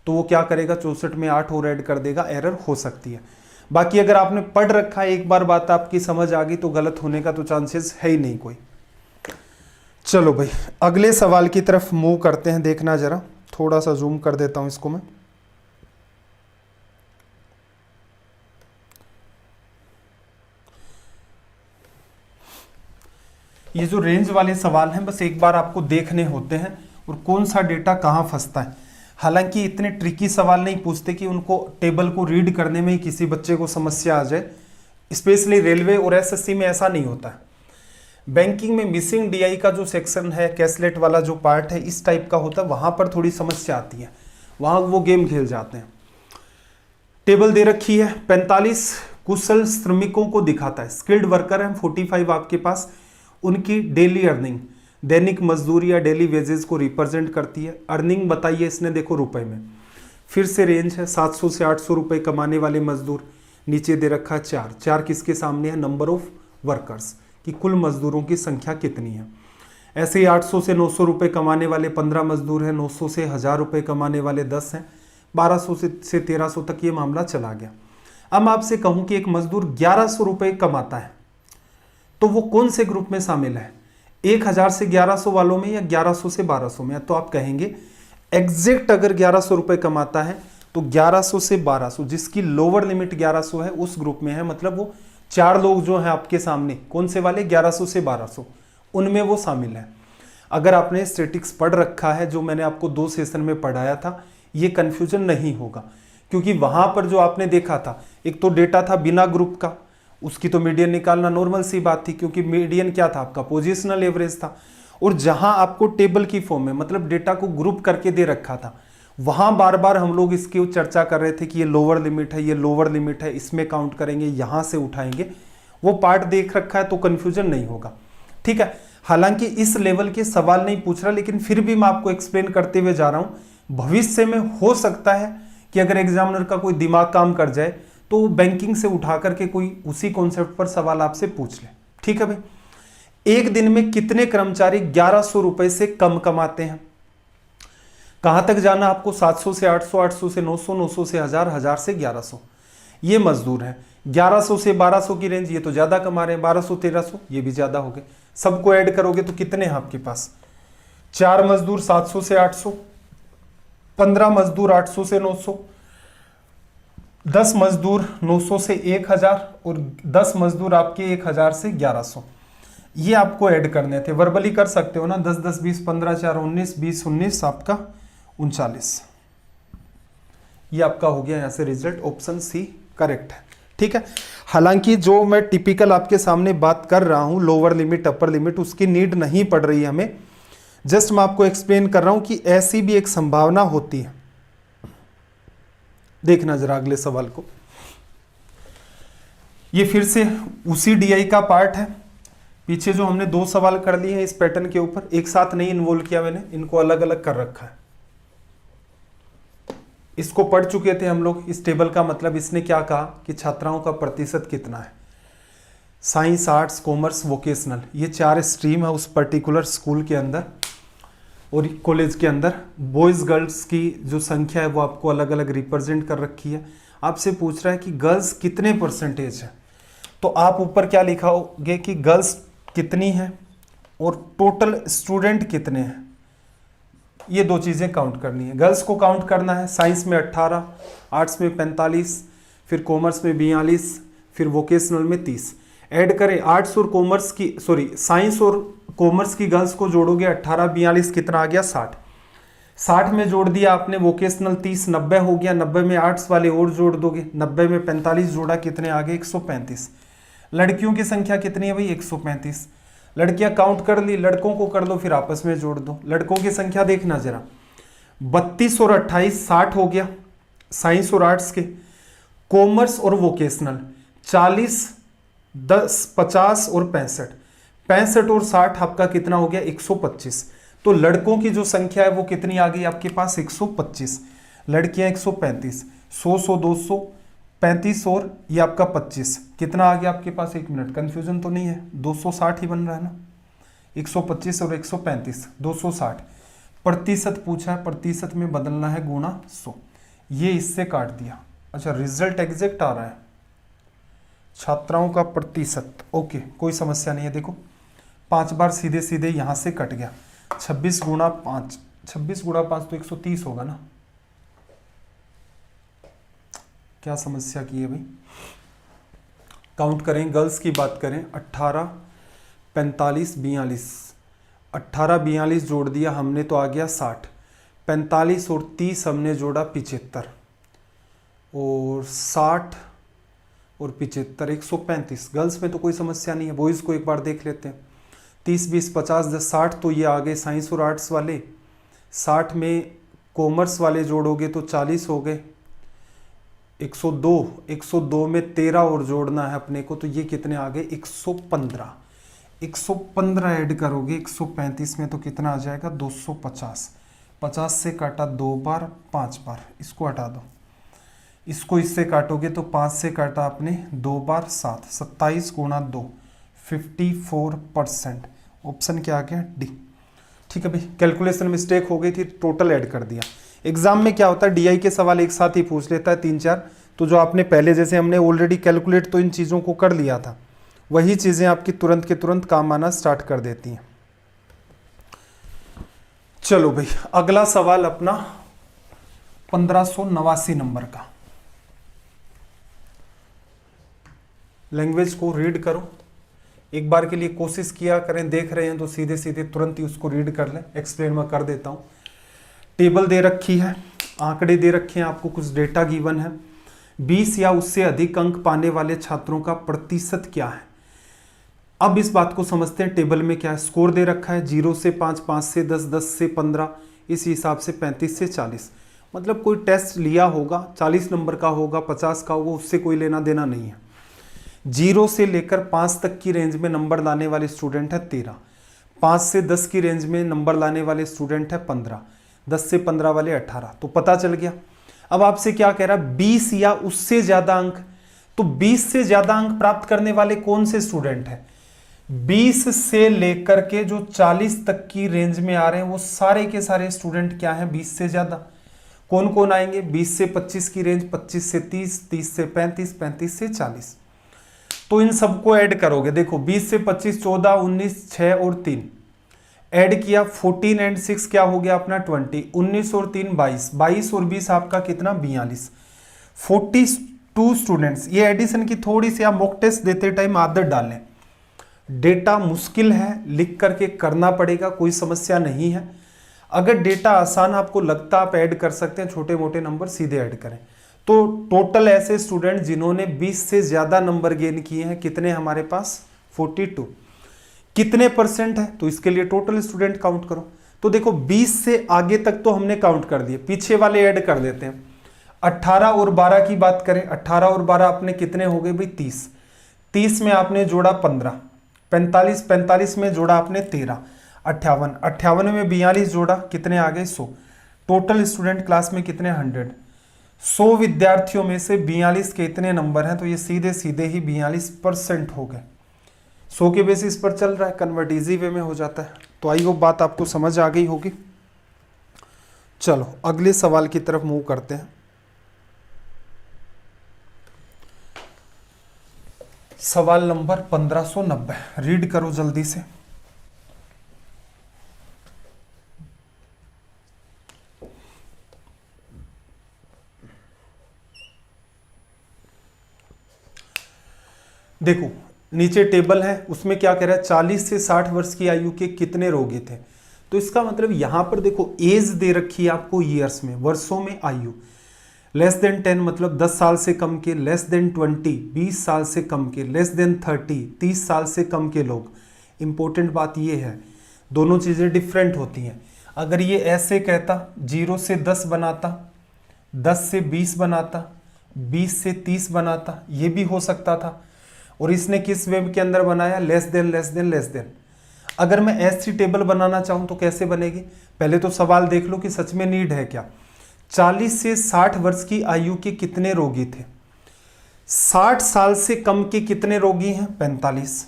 तो वो क्या करेगा, 64 में 8 और ऐड कर देगा, एरर हो सकती है। बाकी अगर आपने पढ़ रखा है, एक बार बात आपकी समझ आ गई तो गलत होने का तो चांसेस है ही नहीं कोई। चलो भाई अगले सवाल की तरफ मूव करते हैं। देखना जरा, थोड़ा सा जूम कर देता हूं इसको मैं। ये जो रेंज वाले सवाल हैं बस एक बार आपको देखने होते हैं और कौन सा डेटा कहाँ फंसता है। हालांकि इतने ट्रिकी सवाल नहीं पूछते कि उनको टेबल को रीड करने में ही किसी बच्चे को समस्या आ जाए। स्पेशली रेलवे और एसएससी में ऐसा नहीं होता है। बैंकिंग में मिसिंग डीआई का जो सेक्शन है, कैशलेट वाला जो पार्ट है, इस टाइप का होता है, वहां पर थोड़ी समस्या आती है, वहां वो गेम खेल जाते हैं। टेबल दे रखी है, 45 कुशल श्रमिकों को दिखाता है, स्किल्ड वर्कर है 45 आपके पास, उनकी डेली अर्निंग, दैनिक मजदूरी या डेली वेजेस को रिप्रेजेंट करती है। अर्निंग बताइए इसने, देखो रुपए में, फिर से रेंज है 700 से 800 रुपए कमाने वाले मजदूर, नीचे दे रखा है 4 किसके सामने है, नंबर ऑफ वर्कर्स कि कुल मजदूरों की संख्या कितनी है। ऐसे ही 800 से 900 रुपए कमाने वाले 15 मजदूर हैं, 900 से 1000 रुपए कमाने वाले 10 हैं, 1200 से 1300 तक ये मामला चला गया। अब आपसे कहूं कि एक मजदूर 1100 रुपए कमाता है तो वो कौन से ग्रुप में शामिल है, 1000 से 1100 वालों में या 1100 से 1200 में। तो आप कहेंगे एग्जैक्ट अगर 1100 रुपए कमाता है तो 1100 से 1200, जिसकी लोअर लिमिट 1100 है, उस ग्रुप में है। मतलब वो 4 लोग जो हैं आपके सामने, कौन से वाले, 1100 से 1200, उनमें वो शामिल है। अगर आपने स्टैटिक्स पढ़ रखा है, जो मैंने आपको 2 सेशन में पढ़ाया था, ये कंफ्यूजन नहीं होगा, क्योंकि वहां पर जो आपने देखा था, एक तो डेटा था बिना ग्रुप का, उसकी तो मीडियन निकालना नॉर्मल सी बात थी, क्योंकि मीडियन क्या था आपका, पोजिशनल एवरेज था। और जहां आपको टेबल की फॉर्म में, मतलब डेटा को ग्रुप करके दे रखा था, वहां बार बार हम लोग इसकी चर्चा कर रहे थे कि ये लोअर लिमिट है, ये लोअर लिमिट है, इसमें काउंट करेंगे, यहां से उठाएंगे। वो पार्ट देख रखा है तो कंफ्यूजन नहीं होगा, ठीक है। हालांकि इस लेवल के सवाल नहीं पूछ रहा, लेकिन फिर भी मैं आपको एक्सप्लेन करते हुए जा रहा हूं। भविष्य में हो सकता है कि अगर एग्जामिनर का कोई दिमाग काम कर जाए तो बैंकिंग से उठा करके कोई उसी कॉन्सेप्ट पर सवाल आपसे पूछ ले, ठीक है भाई। एक दिन में कितने कर्मचारी 1100 रुपए से कम कमाते हैं। कहां तक जाना आपको, 700 से 800, 800 से 900, 900 से 1000, 1000 से 1100। ये मजदूर है। 1100 से 1200 की रेंज, ये तो ज्यादा कमा रहे हैं, 1200, 1300, ये भी ज्यादा हो गए। सबको ऐड करोगे तो कितने हैं आपके पास, 4 मजदूर 700 से 800, 15 मजदूर 800 से 900, 10 मजदूर 900 से 1000 और 10 मजदूर आपके 1000 से 1100। ये आपको ऐड करने थे, वर्बली कर सकते हो ना, 10 10 20 15 4 19 20 19 आपका 39। ये आपका हो गया यहां से रिजल्ट, ऑप्शन सी करेक्ट है, ठीक है। हालांकि जो मैं टिपिकल आपके सामने बात कर रहा हूं, लोअर लिमिट अपर लिमिट, उसकी नीड नहीं पड़ रही हमें, जस्ट मैं आपको एक्सप्लेन कर रहा हूं कि ऐसी भी एक संभावना होती है। देखना जरा अगले सवाल को, ये फिर से उसी डीआई का पार्ट है। पीछे जो हमने 2 सवाल कर लिए हैं इस पैटर्न के ऊपर, एक साथ नहीं इन्वॉल्व किया मैंने, इनको अलग अलग कर रखा है। इसको पढ़ चुके थे हम लोग। इस टेबल का मतलब इसने क्या कहा कि छात्राओं का प्रतिशत कितना है, साइंस, आर्ट्स, कॉमर्स, वोकेशनल, ये 4 स्ट्रीम है उस पर्टिकुलर स्कूल के अंदर और कॉलेज के अंदर। बॉयज गर्ल्स की जो संख्या है वो आपको अलग अलग रिप्रेजेंट कर रखी है। आपसे पूछ रहा है कि गर्ल्स कितने परसेंटेज है, तो आप ऊपर क्या लिखाओगे कि गर्ल्स कितनी है और टोटल स्टूडेंट कितने हैं। ये 2 चीजें काउंट करनी है। गर्ल्स को काउंट करना है, साइंस में 18, आर्ट्स में 45, फिर कॉमर्स में 42, फिर वोकेशनल में 30। ऐड करें आर्ट्स और कॉमर्स की, सॉरी साइंस और कॉमर्स की गर्ल्स को जोड़ोगे 18 42 कितना आ गया 60। 60 में जोड़ दिया आपने वोकेशनल 30, 90 हो गया। 90 में आर्ट्स वाले और जोड़ दोगे, 90 में 45 जोड़ा, कितने आ गए 135। लड़कियों की संख्या कितनी है भाई 135। लड़कियां काउंट कर ली, लड़कों को कर लो फिर आपस में जोड़ दो। लड़कों की संख्या देखना जरा, 32 और 28 60 हो गया साइंस और आर्ट्स के। कॉमर्स और वोकेशनल 40 10 50 और 65। 65 और 60 आपका कितना हो गया 125। तो लड़कों की जो संख्या है वो कितनी आ गई आपके पास 125, लड़कियां 135, 100 200 35 और ये आपका 25 कितना आ गया आपके पास, 1 मिनट कंफ्यूजन तो नहीं है, 260 ही बन रहा है ना, 125 और 135 260। प्रतिशत पूछा है, प्रतिशत में बदलना है गुणा 100, ये इससे काट दिया। अच्छा रिजल्ट एग्जैक्ट आ रहा है छात्राओं का प्रतिशत, ओके कोई समस्या नहीं है। देखो 5 बार सीधे सीधे यहां से कट गया, 26 गुणा 5, 26 गुणा 5 तो 130 होगा ना, क्या समस्या की है भाई। काउंट करें, गर्ल्स की बात करें, 18 45 42, 18 42 जोड़ दिया हमने तो आ गया 60, 45 और 30 हमने जोड़ा 75 और 60 और 75 135। गर्ल्स में तो कोई समस्या नहीं है, बॉयज़ को एक बार देख लेते हैं। 30 20 50 10 60 तो ये आ गए साइंस और आर्ट्स वाले, 60 में कॉमर्स वाले जोड़ोगे तो 40 हो गए, 102, 102 में 13 और जोड़ना है अपने को तो ये कितने आ गए 115, 115 ऐड करोगे 135 में तो कितना आ जाएगा 250, 50 से काटा 2 बार 5 बार, इसको हटा दो, इसको इससे काटोगे तो 5 से काटा आपने 2 बार 7, 27 गुणा 2 54%, ऑप्शन क्या आ गया डी। ठीक है भाई, कैलकुलेशन मिस्टेक हो गई थी, टोटल ऐड कर दिया। एग्जाम में क्या होता है डीआई के सवाल एक साथ ही पूछ लेता है 3-4, तो जो आपने पहले जैसे हमने ऑलरेडी कैलकुलेट तो इन चीज़ों को कर लिया था, वही चीज़ें आपकी तुरंत के तुरंत काम आना स्टार्ट कर देती हैं। चलो भाई अगला सवाल अपना 1589 नंबर का, लैंग्वेज को रीड करो, एक बार के लिए कोशिश किया करें, देख रहे हैं तो सीधे सीधे तुरंत ही उसको रीड कर लें, एक्सप्लेन मैं कर देता हूँ। टेबल दे रखी है, आंकड़े दे रखे हैं, आपको कुछ डेटा गिवन है, 20 या उससे अधिक अंक पाने वाले छात्रों का प्रतिशत क्या है। अब इस बात को समझते हैं, टेबल में क्या है, स्कोर दे रखा है 0 से 5, 5 से 10, 10 से 15, इस हिसाब से 35 से 40, मतलब कोई टेस्ट लिया होगा 40 नंबर का होगा 50 का होगा, उससे कोई लेना देना नहीं है। 0 से लेकर 5 तक की रेंज में नंबर लाने वाले स्टूडेंट है 13, 5 से 10 की रेंज में नंबर लाने वाले स्टूडेंट है 15, 10 से 15 वाले 18, तो पता चल गया। अब आपसे क्या कह रहा है 20 या उससे ज्यादा अंक, तो 20 से ज्यादा अंक प्राप्त करने वाले कौन से स्टूडेंट हैं, 20 से लेकर के जो 40 तक की रेंज में आ रहे हैं वो सारे के सारे स्टूडेंट क्या हैं 20 से ज्यादा। कौन कौन आएंगे, 20 से 25 की रेंज, 25 से 30, 30 से 35, 35 से 40, तो इन सबको ऐड करोगे। देखो 20 से 25 14, 19 6 और 3 ऐड किया, 14 एंड 6 क्या हो गया अपना 20, 19 और 3 22, 22 और 20 आपका कितना 42, 42 स्टूडेंट्स। ये एडिशन की थोड़ी सी आप मॉक टेस्ट देते टाइम आदत डालें, डेटा मुश्किल है, लिख करके करना पड़ेगा, कोई समस्या नहीं है। अगर डेटा आसान आपको लगता आप ऐड कर सकते हैं, छोटे मोटे नंबर सीधे ऐड करें। तो टोटल ऐसे स्टूडेंट जिन्होंने 20 से ज्यादा नंबर गेन किए हैं कितने हमारे पास 42, कितने परसेंट है, तो इसके लिए टोटल स्टूडेंट काउंट करो। तो देखो 20 से आगे तक तो हमने काउंट कर दिए, पीछे वाले ऐड कर देते हैं। 18 और 12 की बात करें, 18 और 12 अपने कितने हो गए भाई 30, 30 में आपने जोड़ा 15, 45, 45 में जोड़ा आपने 13, 58, 58 में 42 जोड़ा कितने आ गए 100, टोटल स्टूडेंट क्लास में कितने 100, 100 विद्यार्थियों में से 42 के इतने नंबर हैं, तो ये सीधे सीधे ही 42% हो गए। 100 के बेसिस पर चल रहा है, कन्वर्ट इजी वे में हो जाता है। तो आई होप बात आपको समझ आ गई होगी। चलो अगले सवाल की तरफ मूव करते हैं। सवाल नंबर 1590, रीड करो जल्दी से। देखो नीचे टेबल है, उसमें क्या कह रहा है 40 से 60 वर्ष की आयु के कितने रोगी थे। तो इसका मतलब यहां पर देखो एज दे रखी है आपको ईयर्स में, वर्षों में आयु, लेस देन 10 मतलब 10 साल से कम के, लेस देन 20 20 साल से कम के, लेस देन 30 30 साल से कम के लोग। इंपॉर्टेंट बात ये है दोनों चीज़ें डिफरेंट होती हैं। अगर ये ऐसे कहता 0 से 10 बनाता, 10 से 20 बनाता, 20 से 30 बनाता, ये भी हो सकता था। और इसने किस वेब के अंदर बनाया, less than less than less than. अगर मैं ऐसी टेबल बनाना चाहूं तो कैसे बनेगी? पहले तो सवाल देख लो कि सच में नीड है क्या। 40 से 60 वर्ष की आयु के कितने रोगी थे? 60 साल से कम के कितने रोगी हैं? 45।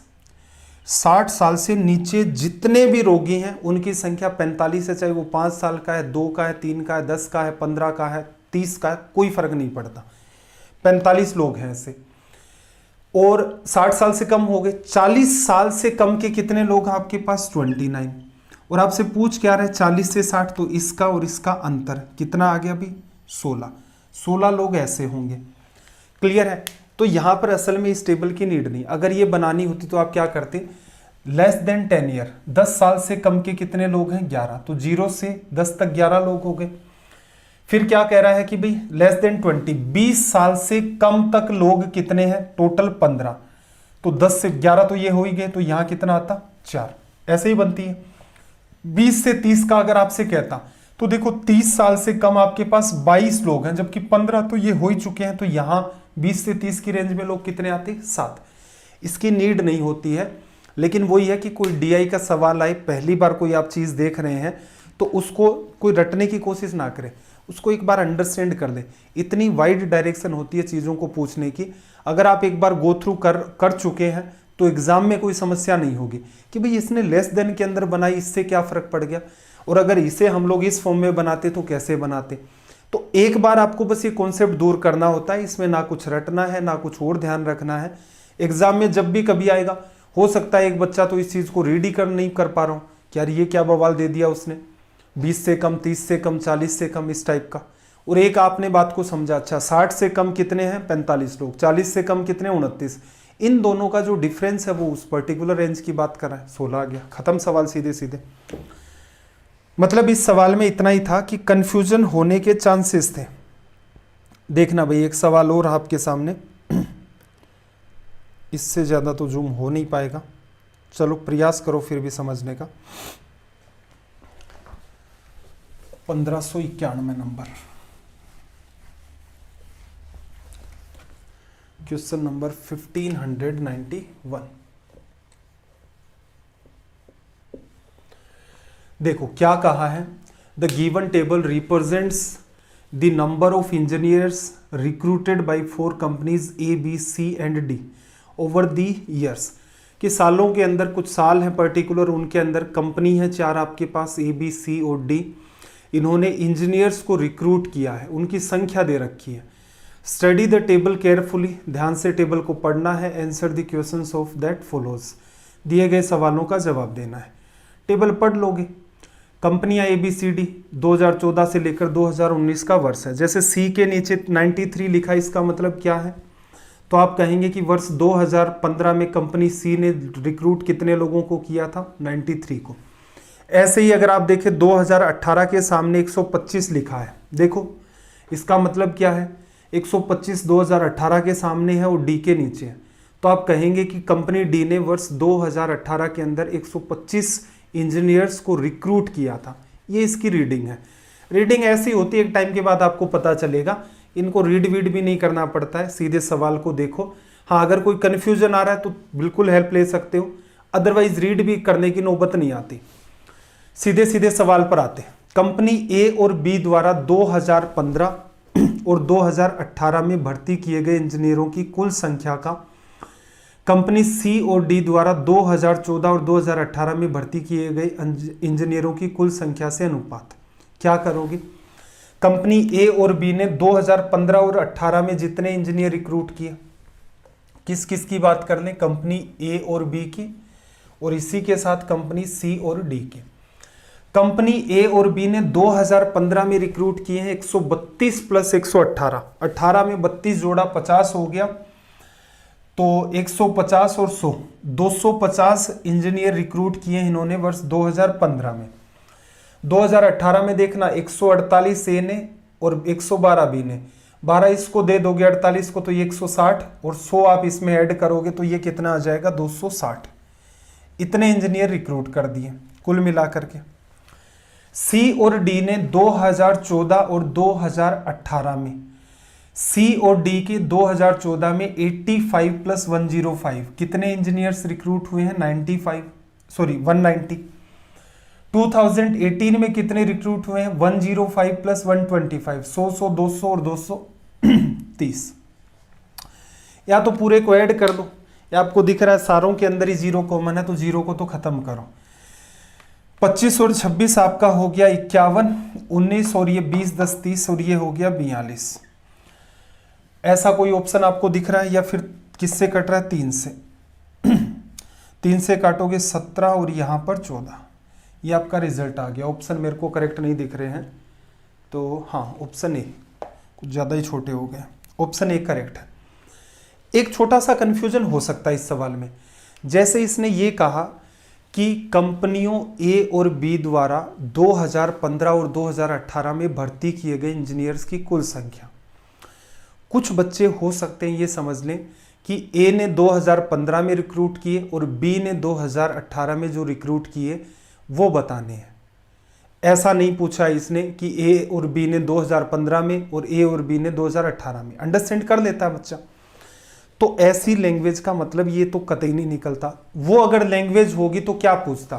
60 साल से नीचे जितने भी रोगी हैं उनकी संख्या 45 है, चाहे वो 5 साल का है, 2 का है, 3 का है, 10 का है, 15 का है, 30 का है, कोई फर्क नहीं पड़ता। 45 लोग हैं ऐसे। और 60 साल से कम हो गए। 40 साल से कम के कितने लोग हैं आपके पास? 29। और आपसे पूछ क्या रहे? 40 से 60, तो इसका और इसका अंतर कितना आ गया अभी? 16 लोग ऐसे होंगे। क्लियर है? तो यहां पर असल में इस टेबल की नीड नहीं। अगर ये बनानी होती तो आप क्या करते? लेस देन 10 ईयर, 10 साल से कम के कितने लोग हैं? 11। तो 0 से 10 तक 11 लोग हो गए। फिर क्या कह रहा है कि भाई लेस देन 20, 20 साल से कम तक लोग कितने हैं? टोटल 15। तो 10 से 11 तो ये हो ही गए, तो यहां कितना आता? 4। ऐसे ही बनती है। 20 से 30 का अगर आपसे कहता तो देखो 30 साल से कम आपके पास 22 लोग हैं, जबकि 15 तो ये हो ही चुके हैं। तो यहां 20 से 30 की रेंज में लोग कितने आते? 7। इसकी नीड नहीं होती है, लेकिन वही है कि कोई डीआई का सवाल आए, पहली बार कोई आप चीज देख रहे हैं तो उसको कोई रटने की कोशिश ना करे, उसको एक बार अंडरस्टैंड कर ले। इतनी वाइड डायरेक्शन होती है चीज़ों को पूछने की। अगर आप एक बार गो थ्रू कर चुके हैं तो एग्जाम में कोई समस्या नहीं होगी कि भाई इसने लेस देन के अंदर बनाई, इससे क्या फर्क पड़ गया, और अगर इसे हम लोग इस फॉर्म में बनाते तो कैसे बनाते। तो एक बार आपको बस ये कॉन्सेप्ट दूर करना होता है। इसमें ना कुछ रटना है, ना कुछ और ध्यान रखना है। एग्जाम में जब भी कभी आएगा, हो सकता है एक बच्चा तो इस चीज़ को रीड ही नहीं कर पा रहा हूँ कि यार ये क्या बवाल दे दिया उसने, 20 से कम, 30 से कम, 40 से कम, इस टाइप का। और एक आपने बात को समझा, अच्छा 60 से कम कितने हैं? 45 लोग। 40 से कम कितने? 29। इन दोनों का जो डिफरेंस है वो उस पर्टिकुलर रेंज की बात कर रहा है। 16 आ गया, खत्म सवाल सीधे सीधे। मतलब इस सवाल में इतना ही था कि कंफ्यूजन होने के चांसेस थे। देखना भाई एक सवाल और आपके सामने, इससे ज़्यादा तो जूम हो नहीं पाएगा, चलो प्रयास करो फिर भी समझने का। 1591 नंबर, क्वेश्चन नंबर 1591। देखो क्या कहा है, the given table represents the number of engineers recruited by 4 companies A, B, C and D over the years. कि सालों के अंदर, कुछ साल हैं पर्टिकुलर, उनके अंदर कंपनी है 4 आपके पास, ए, बी, सी और डी। इन्होंने इंजीनियर्स को रिक्रूट किया है, उनकी संख्या दे रखी है। स्टडी द टेबल केयरफुली, ध्यान से टेबल को पढ़ना है। Answer the questions of that follows, दिए गए सवालों का जवाब देना है। टेबल पढ़ लोगे। कंपनियां ए, बी, सी, डी 2014 से लेकर 2019 का वर्ष है। जैसे सी के नीचे 93 लिखा, इसका मतलब क्या है? तो आप कहेंगे कि वर्ष 2015 में कंपनी सी ने रिक्रूट कितने लोगों को किया था? 93 को। ऐसे ही अगर आप देखें 2018 के सामने 125 लिखा है, देखो इसका मतलब क्या है? 125 2018 के सामने है और डी के नीचे है। तो आप कहेंगे कि कंपनी डी ने वर्ष 2018 के अंदर 125 इंजीनियर्स को रिक्रूट किया था। ये इसकी रीडिंग है। रीडिंग ऐसी होती है, एक टाइम के बाद आपको पता चलेगा। इनको रीड वीड भी नहीं करना पड़ता है, सीधे सवाल को देखो। हाँ, अगर कोई कन्फ्यूजन आ रहा है तो बिल्कुल हेल्प ले सकते हो, अदरवाइज रीड भी करने की नौबत नहीं आती। सीधे सीधे सवाल पर आते हैं। कंपनी ए और बी द्वारा 2015 और 2018 में भर्ती किए गए इंजीनियरों की कुल संख्या का कंपनी सी और डी द्वारा 2014 और 2018 में भर्ती किए गए इंजीनियरों की कुल संख्या से अनुपात। क्या करोगे? कंपनी ए और बी ने 2015 और 18 में जितने इंजीनियर रिक्रूट किए, किस किस की बात कर लें? कंपनी ए और बी की, और इसी के साथ कंपनी सी और डी की। कंपनी ए और बी ने 2015 में रिक्रूट किए हैं 132 प्लस 118, 18 में 32 जोड़ा 50 हो गया, तो 150 और 100, 250 इंजीनियर रिक्रूट किए हैं इन्होंने वर्ष 2015 में। 2018 में देखना 148 ए ने और 112 बी ने, 12 इसको दे दोगे 48 को तो ये 160, और 100 आप इसमें ऐड करोगे तो ये कितना आ जाएगा? 260। इतने इंजीनियर रिक्रूट कर दिए कुल मिलाकर के। सी और डी ने 2014 और 2018 में सी और डी के 2014 में 85 प्लस 105 कितने इंजीनियर्स रिक्रूट हुए हैं? 190। 2018 में कितने रिक्रूट हुए हैं? 105 प्लस 125, 100, 200 और 230। या तो पूरे को ऐड कर दो, या आपको दिख रहा है सारों के अंदर ही जीरो कॉमन है, तो जीरो को तो खत्म करो। 25 और 26 आपका हो गया 51, 19 और ये 20, 10, 30 और ये हो गया 42। ऐसा कोई ऑप्शन आपको दिख रहा है? या फिर किससे कट रहा है? 3 से। 3 से काटोगे 17 और यहाँ पर 14। ये आपका रिजल्ट आ गया। ऑप्शन मेरे को करेक्ट नहीं दिख रहे हैं, तो हाँ ऑप्शन ए, कुछ ज़्यादा ही छोटे हो गए। ऑप्शन ए करेक्ट है। एक छोटा सा कन्फ्यूजन हो सकता है इस सवाल में। जैसे इसने ये कहा कि कंपनियों ए और बी द्वारा 2015 और 2018 में भर्ती किए गए इंजीनियर्स की कुल संख्या। कुछ बच्चे हो सकते हैं ये समझ लें कि ए ने 2015 में रिक्रूट किए और बी ने 2018 में जो रिक्रूट किए वो बताने हैं। ऐसा नहीं पूछा इसने कि ए और बी ने 2015 में और ए और बी ने 2018 में। अंडरस्टैंड कर लेता है बच्चा। तो ऐसी लैंग्वेज का मतलब ये तो कतई नहीं निकलता। वो अगर लैंग्वेज होगी तो क्या पूछता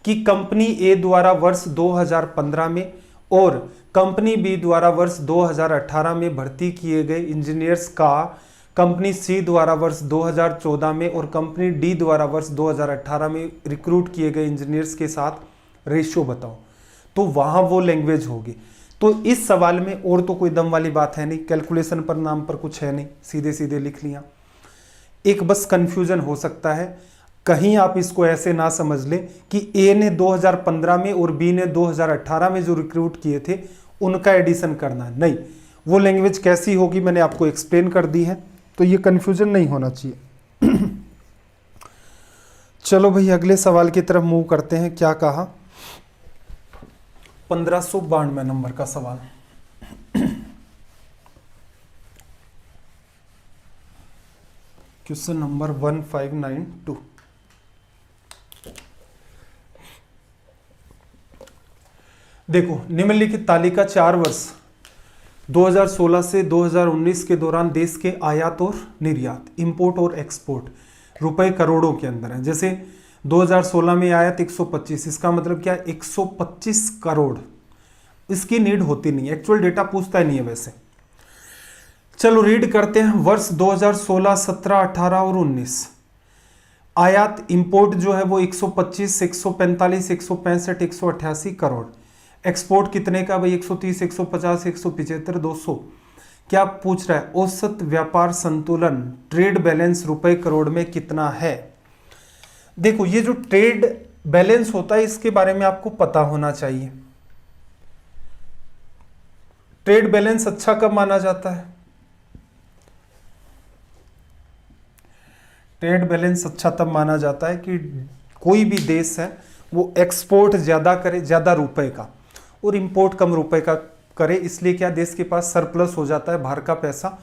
कि कंपनी ए द्वारा वर्ष 2015 में और कंपनी बी द्वारा वर्ष 2018 में भर्ती किए गए इंजीनियर्स का कंपनी सी द्वारा वर्ष 2014 में और कंपनी डी द्वारा वर्ष 2018 में रिक्रूट किए गए इंजीनियर्स के साथ रेशियो बताओ। तो वहां वो लैंग्वेज होगी। तो इस सवाल में और तो कोई दम वाली बात है नहीं, कैलकुलेशन पर नाम पर कुछ है नहीं, सीधे सीधे लिख लिया। एक बस कंफ्यूजन हो सकता है, कहीं आप इसको ऐसे ना समझ लें कि ए ने 2015 में और बी ने 2018 में जो रिक्रूट किए थे उनका एडिशन करना है। नहीं, वो लैंग्वेज कैसी होगी मैंने आपको एक्सप्लेन कर दी है, तो ये कंफ्यूजन नहीं होना चाहिए। चलो भाई अगले सवाल की तरफ मूव करते हैं। क्या कहा? 1592 नंबर का सवाल। Question number 1592। देखो, निम्नलिखित तालिका 4 वर्ष 2016 से 2019 के दौरान देश के आयात और निर्यात, इंपोर्ट और एक्सपोर्ट रुपए करोड़ों के अंदर है। जैसे 2016 में आयात 125, इसका मतलब क्या है? 125 करोड़। इसकी नीड होती नहीं, एक्चुअल डेटा पूछता ही नहीं है वैसे। चलो रीड करते हैं। वर्ष 2016, 17, 18 और 19 आयात इंपोर्ट जो है वो 125, 145, 165, 188 करोड़। एक्सपोर्ट कितने का भाई? 130, 150, 175, 200। क्या पूछ रहा है? औसत व्यापार संतुलन, ट्रेड बैलेंस रुपए करोड़ में कितना है? देखो, ये जो ट्रेड बैलेंस होता है इसके बारे में आपको पता होना चाहिए। ट्रेड बैलेंस अच्छा कब माना जाता है? ट्रेड बैलेंस अच्छा तब माना जाता है कि कोई भी देश है वो एक्सपोर्ट ज्यादा करे, ज्यादा रुपए का, और इंपोर्ट कम रुपए का करे। इसलिए क्या, देश के पास सरप्लस हो जाता है बाहर का पैसा,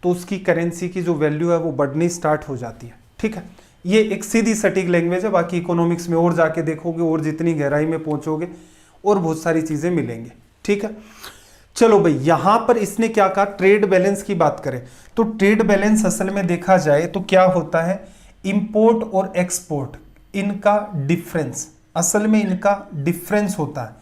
तो उसकी करेंसी की जो वैल्यू है वो बढ़नी स्टार्ट हो जाती है। ठीक है, ये एक सीधी सटीक लैंग्वेज है। बाकी इकोनॉमिक्स में और जाके देखोगे और जितनी गहराई में पहुंचोगे और बहुत सारी चीजें मिलेंगे। ठीक है, चलो भाई यहां पर इसने क्या कहा? ट्रेड बैलेंस की बात करें तो ट्रेड बैलेंस असल में देखा जाए तो क्या होता है? इंपोर्ट और एक्सपोर्ट, इनका डिफरेंस, असल में इनका डिफरेंस होता है।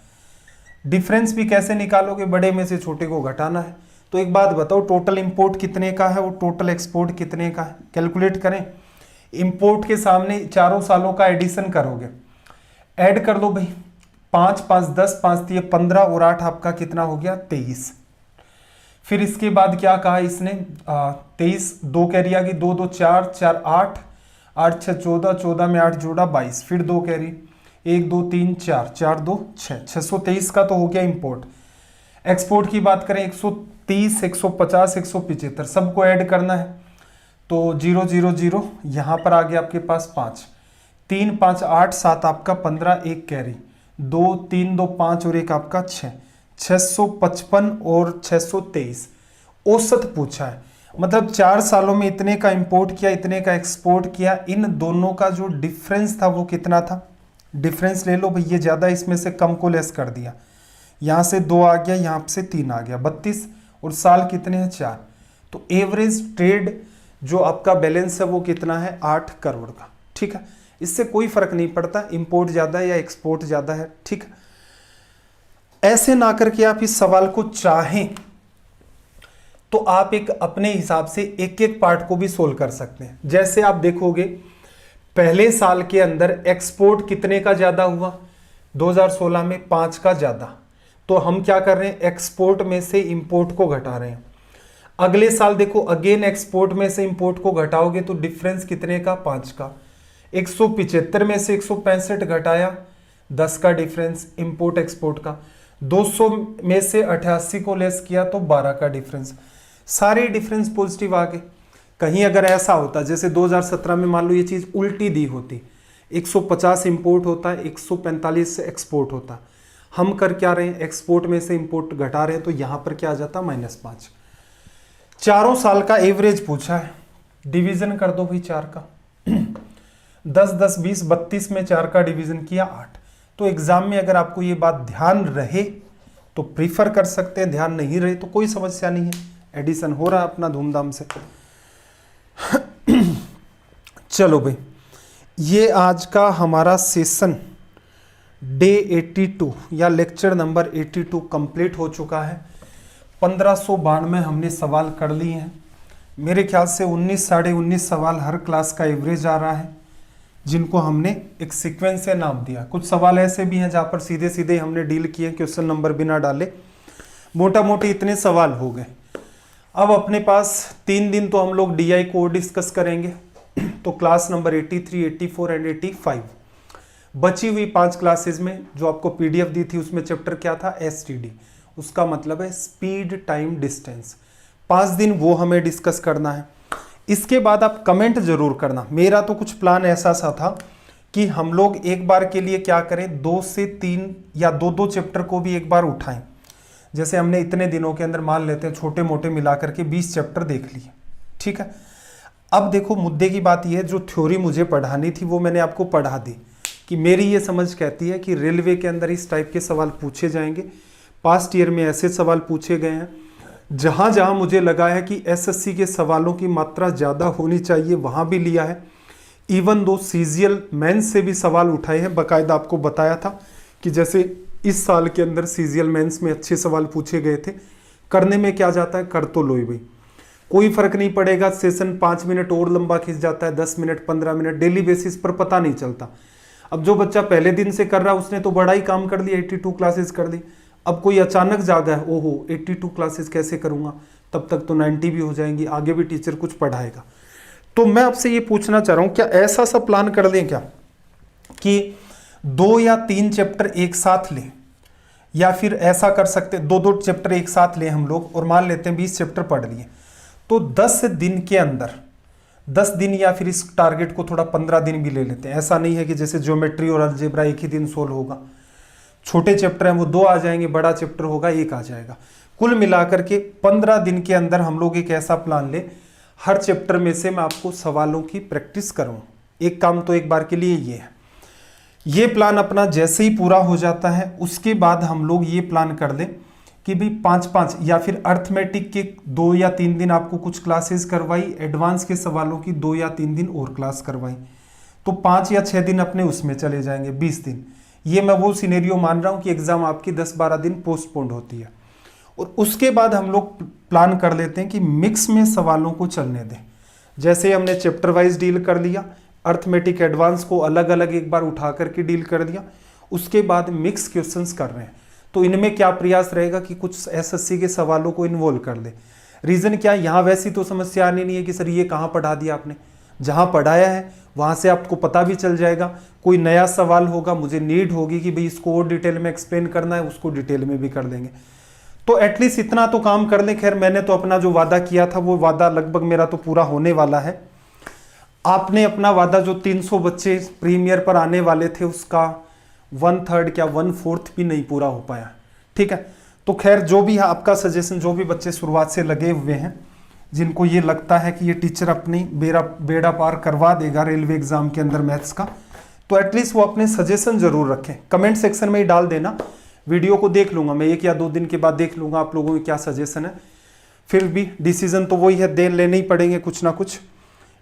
डिफरेंस भी कैसे निकालोगे? बड़े में से छोटे को घटाना है। तो एक बात बताओ, टोटल इंपोर्ट कितने का है और टोटल एक्सपोर्ट कितने का है? कैलकुलेट करें। इंपोर्ट के सामने चारों सालों का एडिशन करोगे, ऐड कर दो भाई। 5, 5, 10, 5, 3, 15 और 8 आपका कितना हो गया? 23। फिर इसके बाद क्या कहा इसने? 23, 2 कैरी आ गई, 2, 2, 4, 4, 8, 8, 6, 14, 14 में 8 जोड़ा 22, फिर 2 कैरी, 1, 2, 3, 4, 4, 2, 6, 623 का तो हो गया इंपोर्ट। एक्सपोर्ट की बात करें 130, 150, 175, सबको ऐड करना है। तो 0, 0, 0 यहाँ पर आ गया आपके पास 5, 3, 5, 8, 7 आपका 15, 1 कैरी, 2, 3, 2, 5 और 1 आपका 6, 655 और 623 औसत पूछा है। मतलब 4 सालों में इतने का इंपोर्ट किया, इतने का एक्सपोर्ट किया। इन दोनों का जो डिफरेंस था वो कितना था? डिफरेंस ले लो भाई, ये ज़्यादा इसमें से कम को लेस कर दिया। यहाँ से 2 आ गया, यहाँ से 3 आ गया, 32 और साल कितने हैं? 4। तो एवरेज ट्रेड जो आपका बैलेंस है वो कितना है, 8 करोड़ का। ठीक है, इससे कोई फर्क नहीं पड़ता इंपोर्ट ज्यादा है या एक्सपोर्ट ज्यादा है। ठीक है, ऐसे ना करके आप इस सवाल को चाहें तो आप एक अपने हिसाब से एक एक पार्ट को भी सोल्व कर सकते हैं। जैसे आप देखोगे पहले साल के अंदर एक्सपोर्ट कितने का ज्यादा हुआ, 2016 में 5 का ज्यादा, तो हम क्या कर रहे हैं, एक्सपोर्ट में से इंपोर्ट को घटा रहे हैं। अगले साल देखो अगेन एक्सपोर्ट में से इंपोर्ट को घटाओगे तो डिफरेंस कितने का, 5 का। 175 में से 165 घटाया, 10 का डिफरेंस इंपोर्ट एक्सपोर्ट का। 200 में से 88 को लेस किया तो 12 का डिफरेंस। सारे डिफरेंस पॉजिटिव आ गए। कहीं अगर ऐसा होता जैसे 2017 में मान लो ये चीज उल्टी दी होती, 150 इंपोर्ट होता है, 145 से एक्सपोर्ट होता, हम कर क्या रहे हैं, एक्सपोर्ट में से इंपोर्ट घटा रहे हैं, तो यहां पर क्या आ जाता, -5। चारों साल का एवरेज पूछा है, डिवीजन कर दो भाई 4 का। 10 10 20 32 में 4 का डिवीजन किया 8। तो एग्जाम में अगर आपको ये बात ध्यान रहे तो प्रीफर कर सकते हैं, ध्यान नहीं रहे तो कोई समस्या नहीं है, एडिशन हो रहा है अपना धूमधाम से। चलो भाई, ये आज का हमारा सेशन डे 82 या लेक्चर नंबर 82 कंप्लीट हो चुका है। 1592 हमने सवाल कर लिए हैं। मेरे ख्याल से 19 साढ़े 19 सवाल हर क्लास का एवरेज आ रहा है, जिनको हमने एक सीक्वेंस से नाम दिया। कुछ सवाल ऐसे भी हैं जहाँ पर सीधे सीधे हमने डील किए, क्वेश्चन नंबर बिना डाले, मोटा मोटी इतने सवाल हो गए। अब अपने पास 3 दिन तो हम लोग DI को डिस्कस करेंगे, तो क्लास नंबर 83, 84 एंड 85 बची हुई 5 क्लासेस में जो आपको PDF दी थी उसमें चैप्टर क्या था, STD, उसका मतलब है स्पीड टाइम डिस्टेंस। 5 दिन वो हमें डिस्कस करना है। इसके बाद आप कमेंट जरूर करना। मेरा तो कुछ प्लान ऐसा सा था कि हम लोग एक बार के लिए क्या करें, 2 से 3 या 2 चैप्टर को भी एक बार उठाएं। जैसे हमने इतने दिनों के अंदर मान लेते हैं छोटे मोटे मिलाकर के 20 चैप्टर देख लिए। ठीक है, अब देखो मुद्दे की बात यह है, जो थ्योरी मुझे पढ़ानी थी वो मैंने आपको पढ़ा दी, कि मेरी ये समझ कहती है कि रेलवे के अंदर इस टाइप के सवाल पूछे जाएंगे। पास्ट ईयर में ऐसे सवाल पूछे गए हैं। जहां जहां मुझे लगा है कि SSC के सवालों की मात्रा ज़्यादा होनी चाहिए वहां भी लिया है। इवन दो सीजीएल मेंस से भी सवाल उठाए हैं, बाकायदा आपको बताया था कि जैसे इस साल के अंदर सीजीएल मेंस में अच्छे सवाल पूछे गए थे। करने में क्या जाता है, कर तो लो ही भाई, कोई फर्क नहीं पड़ेगा। सेशन 5 मिनट और लंबा खिंच जाता है, 10 मिनट 15 मिनट डेली बेसिस पर, पता नहीं चलता। अब जो बच्चा पहले दिन से कर रहा है उसने तो बड़ा ही काम कर लिया, 82 क्लासेस कर दी। अब कोई अचानक जागा है, ओहो 82 क्लासेस कैसे करूंगा, तब तक तो 90 भी हो जाएंगी, आगे भी टीचर कुछ पढ़ाएगा। तो मैं आपसे ये पूछना चाह रहा हूं, क्या ऐसा सा प्लान कर लें क्या कि 2 या 3 चैप्टर एक साथ लें, या फिर ऐसा कर सकते 2-2 चैप्टर एक साथ लें हम लोग, और मान लेते हैं 20 चैप्टर पढ़ लिए, तो 10 दिन के अंदर 10 दिन, या फिर इस टारगेट को थोड़ा 15 दिन भी ले लेते हैं। ऐसा नहीं है कि जैसे ज्योमेट्री और अलजेब्रा एक ही दिन सोल्व होगा, छोटे चैप्टर हैं वो 2 आ जाएंगे, बड़ा चैप्टर होगा 1 आ जाएगा। कुल मिलाकर के 15 दिन के अंदर हम लोग एक ऐसा प्लान ले, हर चैप्टर में से मैं आपको सवालों की प्रैक्टिस करूं। एक काम तो एक बार के लिए ये है। ये प्लान अपना जैसे ही पूरा हो जाता है उसके बाद हम लोग ये प्लान कर दें कि भी 5-5 या फिर अर्थमेटिक के 2 या 3 दिन आपको कुछ क्लासेस करवाई, एडवांस के सवालों की 2 या 3 दिन और क्लास करवाई, तो 5 या 6 दिन अपने उसमें चले जाएंगे, 20 दिन। ये मैं वो सिनेरियो मान रहा हूं कि एग्जाम आपकी 10-12 दिन पोस्टपोन्ड होती है। और उसके बाद हम लोग प्लान कर लेते हैं कि मिक्स में सवालों को चलने दें। जैसे हमने चैप्टर वाइज डील कर लिया, अर्थमेटिक एडवांस को अलग अलग एक बार उठा करके डील कर दिया, उसके बाद मिक्स क्वेश्चंस कर रहे हैं। तो इनमें क्या प्रयास रहेगा कि कुछ SSC के सवालों को इन्वॉल्व कर ले। रीजन क्या है, यहाँ वैसी तो समस्या आनी नहीं है कि सर ये कहाँ पढ़ा दिया आपने, जहाँ पढ़ाया है वहाँ से आपको पता भी चल जाएगा। कोई नया सवाल होगा, मुझे नीड होगी कि भाई इसको और डिटेल में एक्सप्लेन करना है, उसको डिटेल में भी कर देंगे। तो एटलीस्ट इतना तो काम कर ले। खैर मैंने तो अपना जो वादा किया था वो वादा लगभग मेरा तो पूरा होने वाला है। आपने अपना वादा जो 300 बच्चे प्रीमियर पर आने वाले थे उसका 1/3 क्या 1/4 भी नहीं पूरा हो पाया। ठीक है, तो खैर जो भी है आपका सजेशन, जो भी बच्चे शुरुआत से लगे हुए हैं, जिनको ये लगता है कि ये टीचर अपनी बेड़ा पार करवा देगा रेलवे एग्जाम के अंदर मैथ्स का, तो एटलीस्ट वो अपने सजेशन जरूर रखें। कमेंट सेक्शन में ही डाल देना, वीडियो को देख लूंगा मैं, 1 या 2 दिन के बाद देख लूंगा आप लोगों के क्या सजेशन है। फिर भी डिसीजन तो वही है, दे लेने ही पड़ेंगे कुछ ना कुछ।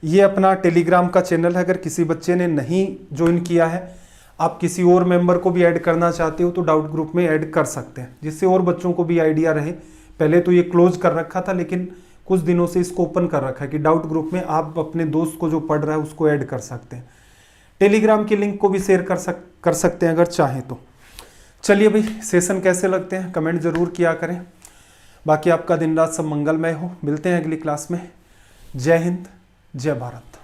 ये अपना टेलीग्राम का चैनल है, अगर किसी बच्चे ने नहीं ज्वाइन किया है, आप किसी और मेंबर को भी ऐड करना चाहते हो तो डाउट ग्रुप में ऐड कर सकते हैं, जिससे और बच्चों को भी आइडिया रहे। पहले तो ये क्लोज कर रखा था, लेकिन कुछ दिनों से इसको ओपन कर रखा है कि डाउट ग्रुप में आप अपने दोस्त को जो पढ़ रहा है उसको ऐड कर सकते हैं। टेलीग्राम की लिंक को भी शेयर कर सकते हैं अगर चाहें तो। चलिए भाई, सेशन कैसे लगते हैं कमेंट जरूर किया करें। बाकी आपका दिन रात सब मंगलमय हो। मिलते हैं अगली क्लास में। जय हिंद, जय भारत।